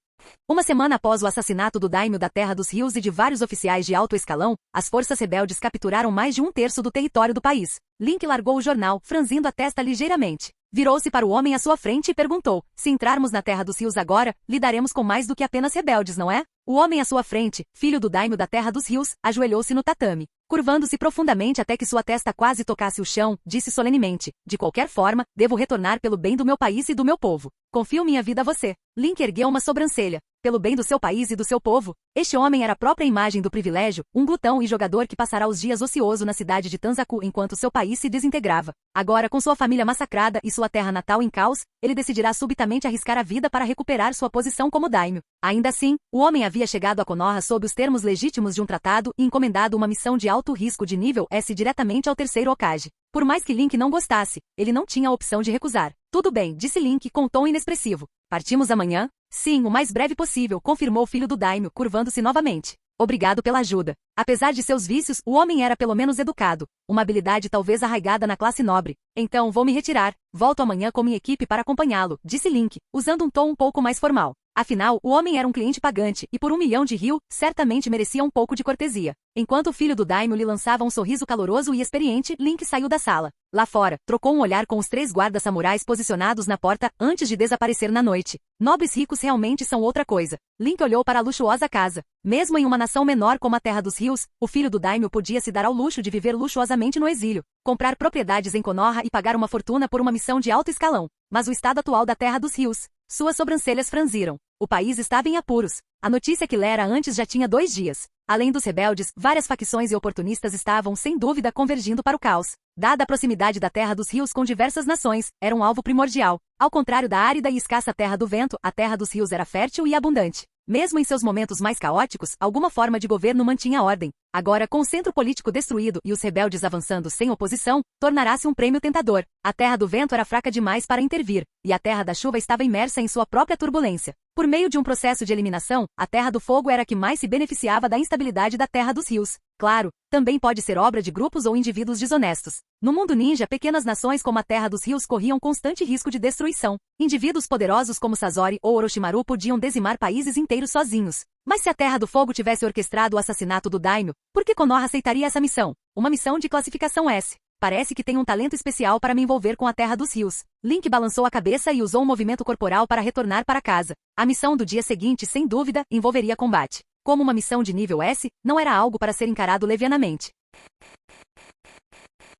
Uma semana após o assassinato do Daimyo da Terra dos Rios e de vários oficiais de alto escalão, as forças rebeldes capturaram mais de 1/3 do território do país. Link largou o jornal, franzindo a testa ligeiramente. Virou-se para o homem à sua frente e perguntou: se entrarmos na Terra dos Rios agora, lidaremos com mais do que apenas rebeldes, não é? O homem à sua frente, filho do Daimyo da Terra dos Rios, ajoelhou-se no tatame. Curvando-se profundamente até que sua testa quase tocasse o chão, disse solenemente: de qualquer forma, devo retornar pelo bem do meu país e do meu povo. Confio minha vida a você. Link ergueu uma sobrancelha. Pelo bem do seu país e do seu povo? Este homem era a própria imagem do privilégio, um glutão e jogador que passará os dias ocioso na cidade de Tanzaku enquanto seu país se desintegrava. Agora, com sua família massacrada e sua terra natal em caos, ele decidirá subitamente arriscar a vida para recuperar sua posição como Daimyo. Ainda assim, o homem havia chegado a Konoha sob os termos legítimos de um tratado e encomendado uma missão de alto risco de nível S diretamente ao terceiro Hokage. Por mais que Link não gostasse, ele não tinha a opção de recusar. Tudo bem, disse Link com tom inexpressivo. Partimos amanhã? Sim, o mais breve possível, confirmou o filho do Daimyo, curvando-se novamente. Obrigado pela ajuda. Apesar de seus vícios, o homem era pelo menos educado, uma habilidade talvez arraigada na classe nobre. Então vou me retirar. Volto amanhã com minha equipe para acompanhá-lo, disse Link, usando um tom um pouco mais formal. Afinal, o homem era um cliente pagante, e por 1 milhão de ryu, certamente merecia um pouco de cortesia. Enquanto o filho do Daimyo lhe lançava um sorriso caloroso e experiente, Link saiu da sala. Lá fora, trocou um olhar com os 3 guardas samurais posicionados na porta antes de desaparecer na noite. Nobres ricos realmente são outra coisa. Link olhou para a luxuosa casa. Mesmo em uma nação menor como a Terra dos Rios, o filho do Daimyo podia se dar ao luxo de viver luxuosamente no exílio, comprar propriedades em Konoha e pagar uma fortuna por uma missão de alto escalão. Mas o estado atual da Terra dos Rios... Suas sobrancelhas franziram. O país estava em apuros. A notícia que lera antes já tinha 2 dias. Além dos rebeldes, várias facções e oportunistas estavam, sem dúvida, convergindo para o caos. Dada a proximidade da Terra dos Rios com diversas nações, era um alvo primordial. Ao contrário da árida e escassa Terra do Vento, a Terra dos Rios era fértil e abundante. Mesmo em seus momentos mais caóticos, alguma forma de governo mantinha a ordem. Agora, com o centro político destruído e os rebeldes avançando sem oposição, tornará-se um prêmio tentador. A Terra do Vento era fraca demais para intervir, e a Terra da Chuva estava imersa em sua própria turbulência. Por meio de um processo de eliminação, a Terra do Fogo era a que mais se beneficiava da instabilidade da Terra dos Rios. Claro, também pode ser obra de grupos ou indivíduos desonestos. No mundo ninja, pequenas nações como a Terra dos Rios corriam constante risco de destruição. Indivíduos poderosos como Sasori ou Orochimaru podiam dizimar países inteiros sozinhos. Mas se a Terra do Fogo tivesse orquestrado o assassinato do Daimyo, por que Konoha aceitaria essa missão? Uma missão de classificação S. Parece que tem um talento especial para me envolver com a Terra dos Rios. Link balançou a cabeça e usou um movimento corporal para retornar para casa. A missão do dia seguinte, sem dúvida, envolveria combate. Como uma missão de nível S, não era algo para ser encarado levianamente.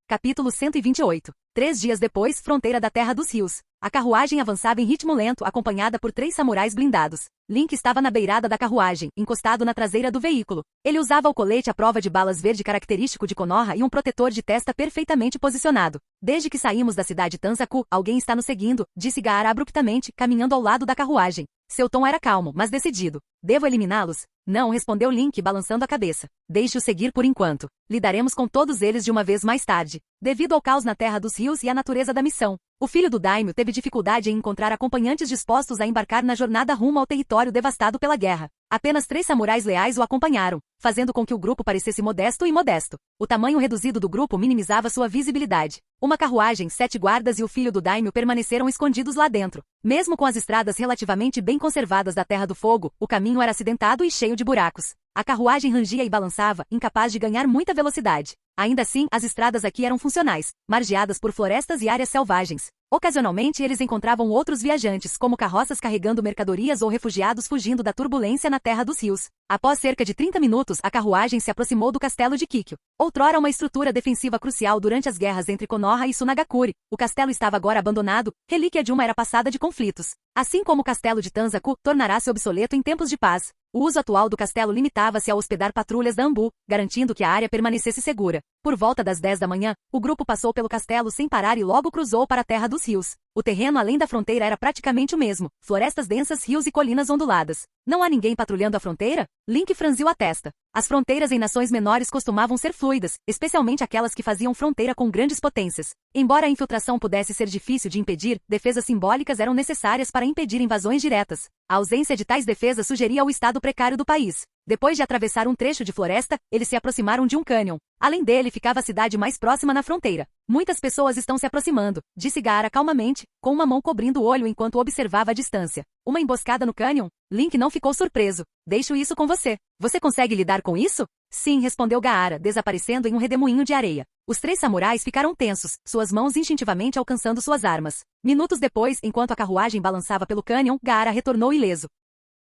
Capítulo 128. 3 dias depois, fronteira da Terra dos Rios. A carruagem avançava em ritmo lento, acompanhada por 3 samurais blindados. Link estava na beirada da carruagem, encostado na traseira do veículo. Ele usava o colete à prova de balas verde característico de Konoha e um protetor de testa perfeitamente posicionado. Desde que saímos da cidade Tanzaku, alguém está nos seguindo, disse Gaara abruptamente, caminhando ao lado da carruagem. Seu tom era calmo, mas decidido. Devo eliminá-los? Não, respondeu Link, balançando a cabeça. Deixe-o seguir por enquanto. Lidaremos com todos eles de uma vez mais tarde. Devido ao caos na Terra dos Rios e à natureza da missão, o filho do Daimyo teve dificuldade em encontrar acompanhantes dispostos a embarcar na jornada rumo ao território devastado pela guerra. Apenas 3 samurais leais o acompanharam, fazendo com que o grupo parecesse modesto e modesto. O tamanho reduzido do grupo minimizava sua visibilidade. Uma carruagem, 7 guardas e o filho do Daimyo permaneceram escondidos lá dentro. Mesmo com as estradas relativamente bem conservadas da Terra do Fogo, o caminho era acidentado e cheio de buracos. A carruagem rangia e balançava, incapaz de ganhar muita velocidade. Ainda assim, as estradas aqui eram funcionais, margeadas por florestas e áreas selvagens. Ocasionalmente, eles encontravam outros viajantes, como carroças carregando mercadorias ou refugiados fugindo da turbulência na Terra dos Rios. Após cerca de 30 minutos, a carruagem se aproximou do castelo de Kikyo. Outrora uma estrutura defensiva crucial durante as guerras entre Konoha e Sunagakure, o castelo estava agora abandonado, relíquia de uma era passada de conflitos. Assim como o castelo de Tanzaku, tornará-se obsoleto em tempos de paz. O uso atual do castelo limitava-se a hospedar patrulhas da Anbu, garantindo que a área permanecesse segura. Por volta das 10 da manhã, o grupo passou pelo castelo sem parar e logo cruzou para a Terra dos Rios. O terreno além da fronteira era praticamente o mesmo, florestas densas, rios e colinas onduladas. Não há ninguém patrulhando a fronteira? Link franziu a testa. As fronteiras em nações menores costumavam ser fluidas, especialmente aquelas que faziam fronteira com grandes potências. Embora a infiltração pudesse ser difícil de impedir, defesas simbólicas eram necessárias para impedir invasões diretas. A ausência de tais defesas sugeria o estado precário do país. Depois de atravessar um trecho de floresta, eles se aproximaram de um cânion. Além dele ficava a cidade mais próxima na fronteira. Muitas pessoas estão se aproximando, disse Gaara calmamente, com uma mão cobrindo o olho enquanto observava a distância. Uma emboscada no cânion? Link não ficou surpreso. Deixo isso com você. Você consegue lidar com isso? Sim, respondeu Gaara, desaparecendo em um redemoinho de areia. Os 3 samurais ficaram tensos, suas mãos instintivamente alcançando suas armas. Minutos depois, enquanto a carruagem balançava pelo cânion, Gaara retornou ileso.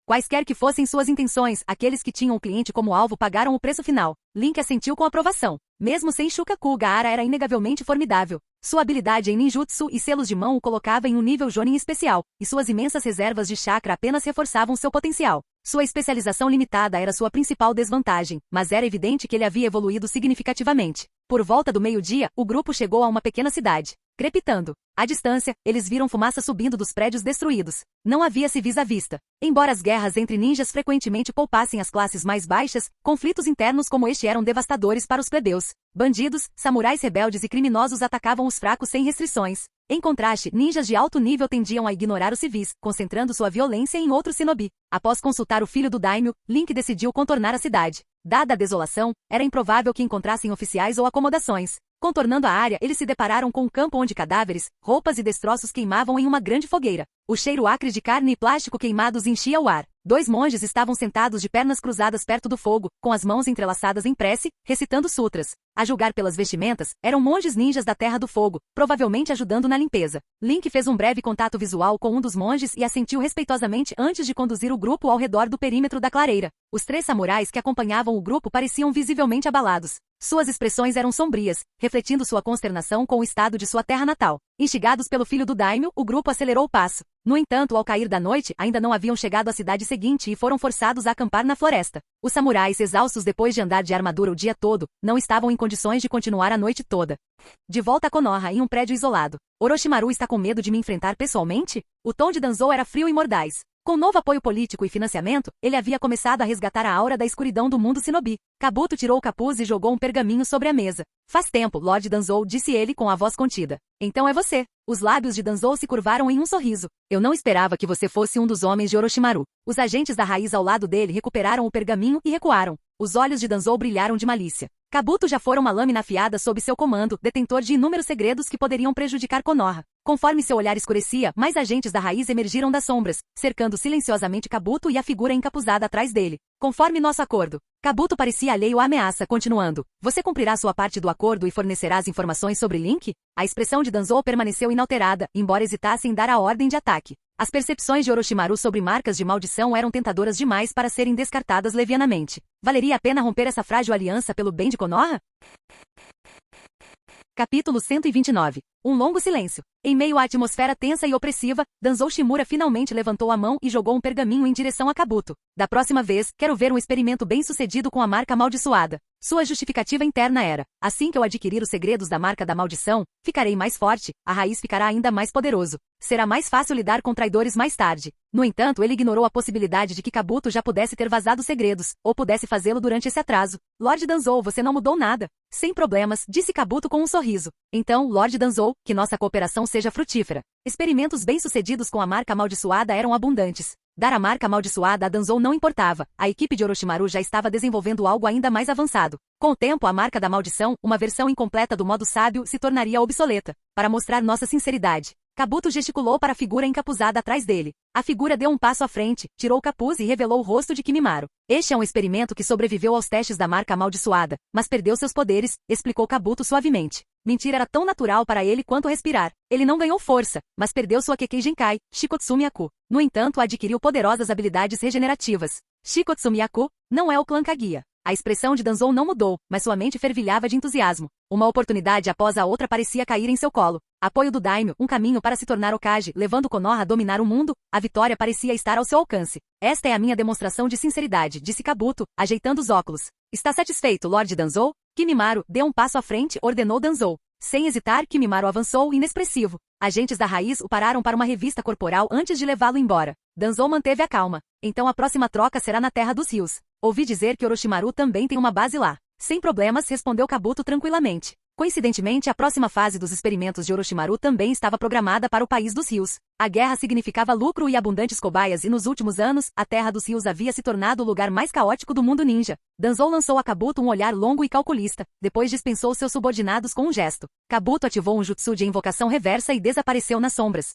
Quaisquer que fossem suas intenções, aqueles que tinham o cliente como alvo pagaram o preço final. Link assentiu com aprovação. Mesmo sem Shukaku, Gaara era inegavelmente formidável. Sua habilidade em ninjutsu e selos de mão o colocava em um nível Jonin especial, e suas imensas reservas de chakra apenas reforçavam seu potencial. Sua especialização limitada era sua principal desvantagem, mas era evidente que ele havia evoluído significativamente. Por volta do meio-dia, o grupo chegou a uma pequena cidade. Crepitando. À distância, eles viram fumaça subindo dos prédios destruídos. Não havia civis à vista. Embora as guerras entre ninjas frequentemente poupassem as classes mais baixas, conflitos internos como este eram devastadores para os plebeus. Bandidos, samurais rebeldes e criminosos atacavam os fracos sem restrições. Em contraste, ninjas de alto nível tendiam a ignorar os civis, concentrando sua violência em outro shinobi. Após consultar o filho do Daimyo, Link decidiu contornar a cidade. Dada a desolação, era improvável que encontrassem oficiais ou acomodações. Contornando a área, eles se depararam com um campo onde cadáveres, roupas e destroços queimavam em uma grande fogueira. O cheiro acre de carne e plástico queimados enchia o ar. 2 monges estavam sentados de pernas cruzadas perto do fogo, com as mãos entrelaçadas em prece, recitando sutras. A julgar pelas vestimentas, eram monges ninjas da Terra do Fogo, provavelmente ajudando na limpeza. Link fez um breve contato visual com um dos monges e assentiu respeitosamente antes de conduzir o grupo ao redor do perímetro da clareira. Os 3 samurais que acompanhavam o grupo pareciam visivelmente abalados. Suas expressões eram sombrias, refletindo sua consternação com o estado de sua terra natal. Instigados pelo filho do daimyo, o grupo acelerou o passo. No entanto, ao cair da noite, ainda não haviam chegado à cidade seguinte e foram forçados a acampar na floresta. Os samurais, exaustos depois de andar de armadura o dia todo, não estavam em condições de continuar a noite toda. De volta a Konoha, em um prédio isolado. Orochimaru está com medo de me enfrentar pessoalmente? O tom de Danzou era frio e mordaz. Com novo apoio político e financiamento, ele havia começado a resgatar a aura da escuridão do mundo shinobi. Kabuto tirou o capuz e jogou um pergaminho sobre a mesa. Faz tempo, Lord Danzou, disse ele com a voz contida. Então é você. Os lábios de Danzou se curvaram em um sorriso. Eu não esperava que você fosse um dos homens de Orochimaru. Os agentes da raiz ao lado dele recuperaram o pergaminho e recuaram. Os olhos de Danzou brilharam de malícia. Kabuto já fora uma lâmina afiada sob seu comando, detentor de inúmeros segredos que poderiam prejudicar Konoha. Conforme seu olhar escurecia, mais agentes da raiz emergiram das sombras, cercando silenciosamente Kabuto e a figura encapuzada atrás dele. Conforme nosso acordo. Kabuto parecia alheio à ameaça, continuando. Você cumprirá sua parte do acordo e fornecerá as informações sobre Link? A expressão de Danzou permaneceu inalterada, embora hesitasse em dar a ordem de ataque. As percepções de Orochimaru sobre marcas de maldição eram tentadoras demais para serem descartadas levianamente. Valeria a pena romper essa frágil aliança pelo bem de Konoha? Capítulo 129. Um longo silêncio. Em meio à atmosfera tensa e opressiva, Danzou Shimura finalmente levantou a mão e jogou um pergaminho em direção a Kabuto. Da próxima vez, quero ver um experimento bem-sucedido com a marca amaldiçoada. Sua justificativa interna era: assim que eu adquirir os segredos da marca da maldição, ficarei mais forte, a raiz ficará ainda mais poderoso. Será mais fácil lidar com traidores mais tarde. No entanto, ele ignorou a possibilidade de que Kabuto já pudesse ter vazado segredos, ou pudesse fazê-lo durante esse atraso. Lord Danzou, você não mudou nada. Sem problemas, disse Kabuto com um sorriso. Então, Lord Danzou, que nossa cooperação seja frutífera. Experimentos bem-sucedidos com a marca amaldiçoada eram abundantes. Dar a marca amaldiçoada a Danzou não importava, a equipe de Orochimaru já estava desenvolvendo algo ainda mais avançado. Com o tempo, a marca da maldição, uma versão incompleta do modo sábio, se tornaria obsoleta. Para mostrar nossa sinceridade, Kabuto gesticulou para a figura encapuzada atrás dele. A figura deu um passo à frente, tirou o capuz e revelou o rosto de Kimimaro. Este é um experimento que sobreviveu aos testes da marca amaldiçoada, mas perdeu seus poderes, explicou Kabuto suavemente. Mentir era tão natural para ele quanto respirar. Ele não ganhou força, mas perdeu sua Kekkei Genkai, Shikotsumi Yaku. No entanto, adquiriu poderosas habilidades regenerativas. Shikotsumi Yaku não é o clã Kaguya. A expressão de Danzou não mudou, mas sua mente fervilhava de entusiasmo. Uma oportunidade após a outra parecia cair em seu colo. Apoio do daimyo, um caminho para se tornar Hokage, levando Konoha a dominar o mundo, a vitória parecia estar ao seu alcance. Esta é a minha demonstração de sinceridade, disse Kabuto, ajeitando os óculos. Está satisfeito, Lord Danzou? Kimimaro, dê um passo à frente, ordenou Danzou. Sem hesitar, Kimimaro avançou, inexpressivo. Agentes da raiz o pararam para uma revista corporal antes de levá-lo embora. Danzou manteve a calma. Então a próxima troca será na Terra dos Rios. Ouvi dizer que Orochimaru também tem uma base lá. Sem problemas, respondeu Kabuto tranquilamente. Coincidentemente, a próxima fase dos experimentos de Orochimaru também estava programada para o País dos Rios. A guerra significava lucro e abundantes cobaias e nos últimos anos, a Terra dos Rios havia se tornado o lugar mais caótico do mundo ninja. Danzou lançou a Kabuto um olhar longo e calculista, depois dispensou seus subordinados com um gesto. Kabuto ativou um jutsu de invocação reversa e desapareceu nas sombras.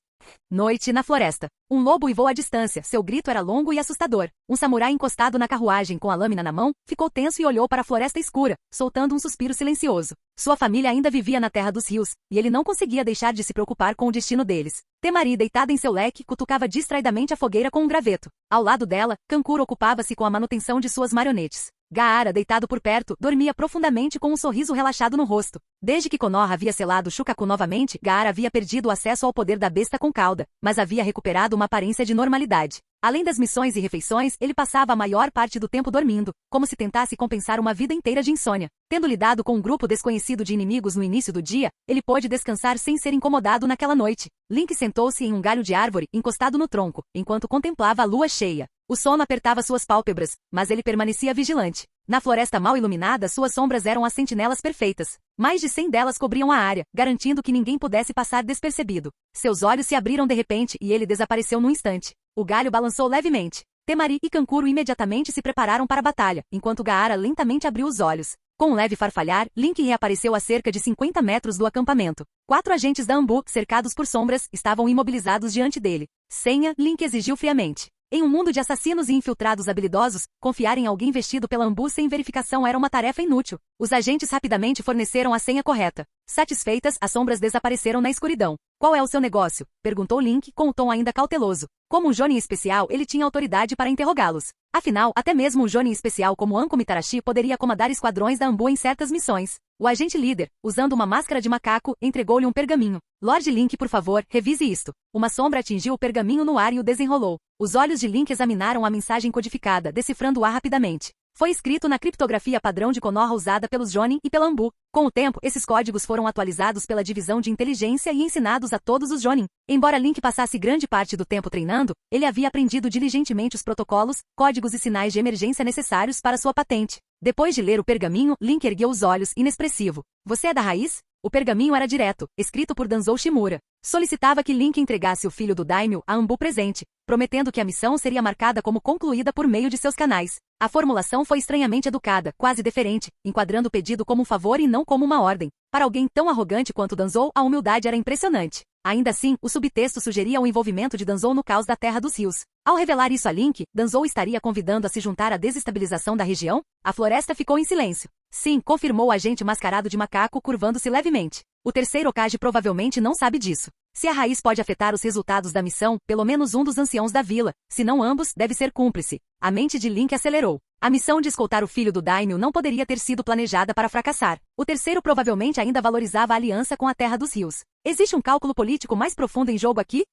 Noite na floresta. Um lobo uivou à distância, seu grito era longo e assustador. Um samurai encostado na carruagem com a lâmina na mão, ficou tenso e olhou para a floresta escura, soltando um suspiro silencioso. Sua família ainda vivia na Terra dos Rios, e ele não conseguia deixar de se preocupar com o destino deles. Temari, deitada em seu leque, cutucava distraidamente a fogueira com um graveto. Ao lado dela, Kankuro ocupava-se com a manutenção de suas marionetes. Gaara, deitado por perto, dormia profundamente com um sorriso relaxado no rosto. Desde que Konoha havia selado Shukaku novamente, Gaara havia perdido o acesso ao poder da besta com cauda, mas havia recuperado uma aparência de normalidade. Além das missões e refeições, ele passava a maior parte do tempo dormindo, como se tentasse compensar uma vida inteira de insônia. Tendo lidado com um grupo desconhecido de inimigos no início do dia, ele pôde descansar sem ser incomodado naquela noite. Link sentou-se em um galho de árvore, encostado no tronco, enquanto contemplava a lua cheia. O sono apertava suas pálpebras, mas ele permanecia vigilante. Na floresta mal iluminada, suas sombras eram as sentinelas perfeitas. Mais de 100 delas cobriam a área, garantindo que ninguém pudesse passar despercebido. Seus olhos se abriram de repente e ele desapareceu num instante. O galho balançou levemente. Temari e Kankuro imediatamente se prepararam para a batalha, enquanto Gaara lentamente abriu os olhos. Com um leve farfalhar, Link reapareceu a cerca de 50 metros do acampamento. 4 agentes da Anbu, cercados por sombras, estavam imobilizados diante dele. Senha, Link exigiu friamente. Em um mundo de assassinos e infiltrados habilidosos, confiar em alguém vestido pela Ambu sem verificação era uma tarefa inútil. Os agentes rapidamente forneceram a senha correta. Satisfeitas, as sombras desapareceram na escuridão. Qual é o seu negócio? Perguntou Link com um tom ainda cauteloso. Como um Jonin especial, ele tinha autoridade para interrogá-los. Afinal, até mesmo um Jonin especial como Anko Mitarashi poderia comandar esquadrões da Ambu em certas missões. O agente líder, usando uma máscara de macaco, entregou-lhe um pergaminho. Lord Link, por favor, revise isto. Uma sombra atingiu o pergaminho no ar e o desenrolou. Os olhos de Link examinaram a mensagem codificada, decifrando-a rapidamente. Foi escrito na criptografia padrão de Konoha usada pelos Jonin e pela Ambu. Com o tempo, esses códigos foram atualizados pela divisão de inteligência e ensinados a todos os Jonin. Embora Link passasse grande parte do tempo treinando, ele havia aprendido diligentemente os protocolos, códigos e sinais de emergência necessários para sua patente. Depois de ler o pergaminho, Link ergueu os olhos, inexpressivo. Você é da raiz? O pergaminho era direto, escrito por Danzou Shimura. Solicitava que Link entregasse o filho do Daimyo a Ambu presente, prometendo que a missão seria marcada como concluída por meio de seus canais. A formulação foi estranhamente educada, quase deferente, enquadrando o pedido como um favor e não como uma ordem. Para alguém tão arrogante quanto Danzou, a humildade era impressionante. Ainda assim, o subtexto sugeria o envolvimento de Danzou no caos da Terra dos Rios. Ao revelar isso a Link, Danzou estaria convidando a se juntar à desestabilização da região? A floresta ficou em silêncio. Sim, confirmou o agente mascarado de macaco, curvando-se levemente. O terceiro Hokage provavelmente não sabe disso. Se a raiz pode afetar os resultados da missão, pelo menos um dos anciãos da vila, se não ambos, deve ser cúmplice. A mente de Link acelerou. A missão de escoltar o filho do Daimyo não poderia ter sido planejada para fracassar. O terceiro provavelmente ainda valorizava a aliança com a Terra dos Rios. Existe um cálculo político mais profundo em jogo aqui?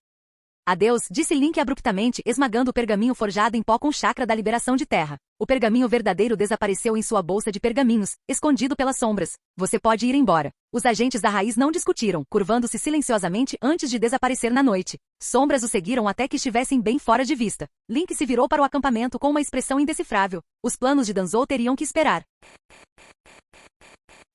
Adeus, disse Link abruptamente, esmagando o pergaminho forjado em pó com chakra da liberação de terra. O pergaminho verdadeiro desapareceu em sua bolsa de pergaminhos, escondido pelas sombras. Você pode ir embora. Os agentes da raiz não discutiram, curvando-se silenciosamente antes de desaparecer na noite. Sombras o seguiram até que estivessem bem fora de vista. Link se virou para o acampamento com uma expressão indecifrável. Os planos de Danzou teriam que esperar.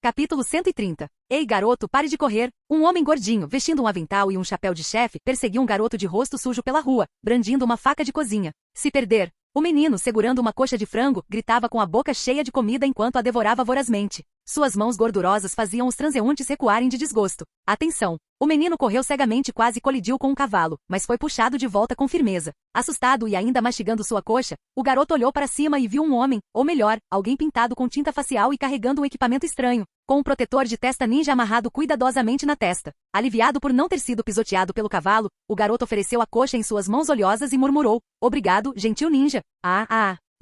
Capítulo 130. Ei, garoto, pare de correr. Um homem gordinho, vestindo um avental e um chapéu de chefe, perseguiu um garoto de rosto sujo pela rua, brandindo uma faca de cozinha. Se perder. O menino, segurando uma coxa de frango, gritava com a boca cheia de comida enquanto a devorava vorazmente. Suas mãos gordurosas faziam os transeuntes recuarem de desgosto. Atenção! O menino correu cegamente e quase colidiu com um cavalo, mas foi puxado de volta com firmeza. Assustado e ainda mastigando sua coxa, o garoto olhou para cima e viu um homem, ou melhor, alguém pintado com tinta facial e carregando um equipamento estranho, com um protetor de testa ninja amarrado cuidadosamente na testa. Aliviado por não ter sido pisoteado pelo cavalo, o garoto ofereceu a coxa em suas mãos oleosas e murmurou: Obrigado, gentil ninja.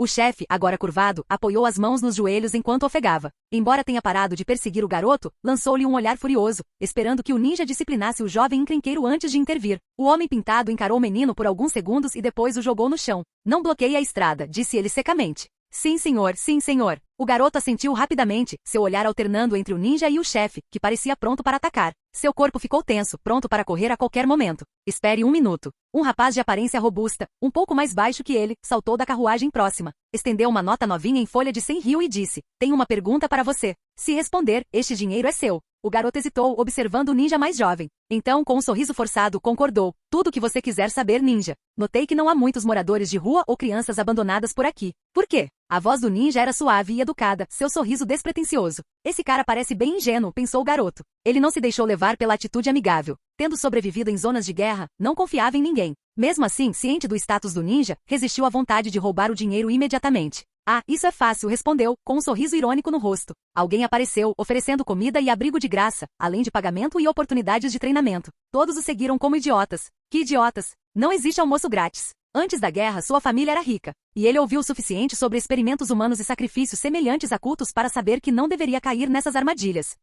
O chefe, agora curvado, apoiou as mãos nos joelhos enquanto ofegava. Embora tenha parado de perseguir o garoto, lançou-lhe um olhar furioso, esperando que o ninja disciplinasse o jovem encrenqueiro antes de intervir. O homem pintado encarou o menino por alguns segundos e depois o jogou no chão. Não bloqueie a estrada, disse ele secamente. Sim, senhor, sim, senhor. O garoto assentiu rapidamente, seu olhar alternando entre o ninja e o chefe, que parecia pronto para atacar. Seu corpo ficou tenso, pronto para correr a qualquer momento. Espere um minuto. Um rapaz de aparência robusta, um pouco mais baixo que ele, saltou da carruagem próxima. Estendeu uma nota novinha em folha de 100 ryu e disse: Tenho uma pergunta para você. Se responder, este dinheiro é seu. O garoto hesitou, observando o ninja mais jovem. Então, com um sorriso forçado, concordou. Tudo o que você quiser saber, ninja. Notei que não há muitos moradores de rua ou crianças abandonadas por aqui. Por quê? A voz do ninja era suave e educada, seu sorriso despretensioso. Esse cara parece bem ingênuo, pensou o garoto. Ele não se deixou levar pela atitude amigável. Tendo sobrevivido em zonas de guerra, não confiava em ninguém. Mesmo assim, ciente do status do ninja, resistiu à vontade de roubar o dinheiro imediatamente. Isso é fácil, respondeu, com um sorriso irônico no rosto. Alguém apareceu, oferecendo comida e abrigo de graça, além de pagamento e oportunidades de treinamento. Todos o seguiram como idiotas. Que idiotas! Não existe almoço grátis. Antes da guerra, sua família era rica, e ele ouviu o suficiente sobre experimentos humanos e sacrifícios semelhantes a cultos para saber que não deveria cair nessas armadilhas.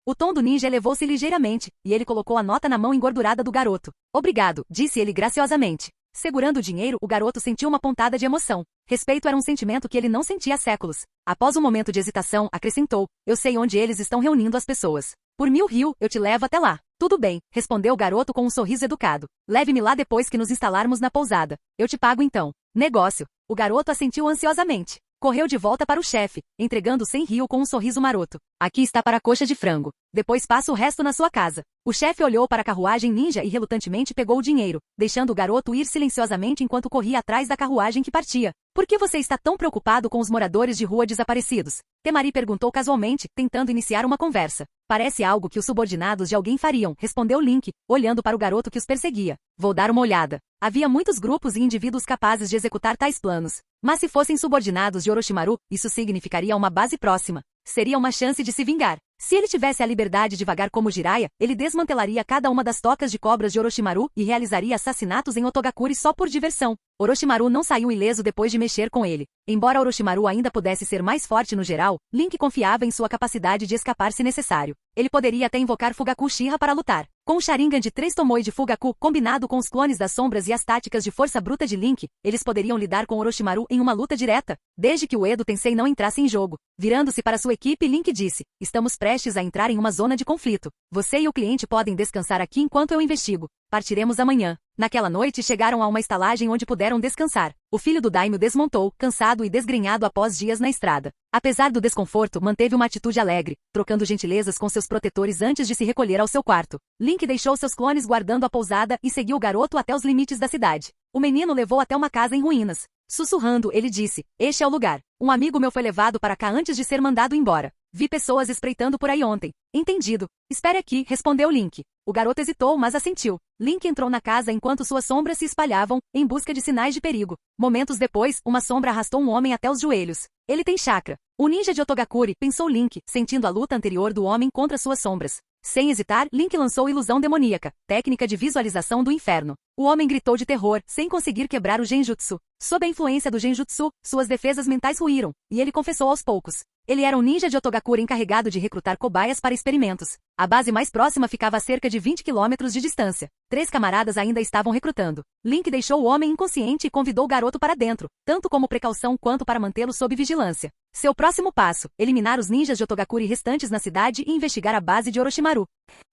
O tom do ninja elevou-se ligeiramente, e ele colocou a nota na mão engordurada do garoto. Obrigado, disse ele graciosamente. Segurando o dinheiro, o garoto sentiu uma pontada de emoção. Respeito era um sentimento que ele não sentia há séculos. Após um momento de hesitação, acrescentou: Eu sei onde eles estão reunindo as pessoas. Por 1000 ryu, eu te levo até lá. Tudo bem, respondeu o garoto com um sorriso educado. Leve-me lá depois que nos instalarmos na pousada. Eu te pago então. Negócio. O garoto assentiu ansiosamente. Correu de volta para o chefe, entregando 100 ryu com um sorriso maroto. Aqui está para a coxa de frango. Depois passa o resto na sua casa. O chefe olhou para a carruagem ninja e relutantemente pegou o dinheiro, deixando o garoto ir silenciosamente enquanto corria atrás da carruagem que partia. Por que você está tão preocupado com os moradores de rua desaparecidos? Temari perguntou casualmente, tentando iniciar uma conversa. Parece algo que os subordinados de alguém fariam, respondeu Link, olhando para o garoto que os perseguia. Vou dar uma olhada. Havia muitos grupos e indivíduos capazes de executar tais planos. Mas se fossem subordinados de Orochimaru, isso significaria uma base próxima. Seria uma chance de se vingar. Se ele tivesse a liberdade de vagar como Jiraiya, ele desmantelaria cada uma das tocas de cobras de Orochimaru e realizaria assassinatos em Otogakuri só por diversão. Orochimaru não saiu ileso depois de mexer com ele. Embora Orochimaru ainda pudesse ser mais forte no geral, Link confiava em sua capacidade de escapar se necessário. Ele poderia até invocar Fugaku Uchiha para lutar. Com o Sharingan de 3 Tomoe de Fugaku, combinado com os clones das sombras e as táticas de força bruta de Link, eles poderiam lidar com Orochimaru em uma luta direta, desde que o Edo Tensei não entrasse em jogo. Virando-se para sua equipe, Link disse: estamos prestes a entrar em uma zona de conflito. Você e o cliente podem descansar aqui enquanto eu investigo. Partiremos amanhã. Naquela noite chegaram a uma estalagem onde puderam descansar. O filho do daimyo desmontou, cansado e desgrenhado após dias na estrada. Apesar do desconforto, manteve uma atitude alegre, trocando gentilezas com seus protetores antes de se recolher ao seu quarto. Link deixou seus clones guardando a pousada e seguiu o garoto até os limites da cidade. O menino levou até uma casa em ruínas. Sussurrando, ele disse: este é o lugar. Um amigo meu foi levado para cá antes de ser mandado embora. Vi pessoas espreitando por aí ontem. Entendido. Espere aqui, respondeu Link. O garoto hesitou, mas assentiu. Link entrou na casa enquanto suas sombras se espalhavam, em busca de sinais de perigo. Momentos depois, uma sombra arrastou um homem até os joelhos. Ele tem chakra. O ninja de Otogakuri, pensou Link, sentindo a luta anterior do homem contra suas sombras. Sem hesitar, Link lançou ilusão demoníaca, técnica de visualização do inferno. O homem gritou de terror, sem conseguir quebrar o genjutsu. Sob a influência do genjutsu, suas defesas mentais ruíram, e ele confessou aos poucos. Ele era um ninja de Otogakuri encarregado de recrutar cobaias para experimentos. A base mais próxima ficava a cerca de 20 quilômetros de distância. 3 camaradas ainda estavam recrutando. Link deixou o homem inconsciente e convidou o garoto para dentro, tanto como precaução quanto para mantê-lo sob vigilância. Seu próximo passo: eliminar os ninjas de Otogakuri restantes na cidade e investigar a base de Orochimaru.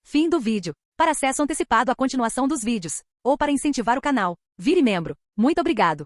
Fim do vídeo. Para acesso antecipado à continuação dos vídeos, ou para incentivar o canal, vire membro. Muito obrigado.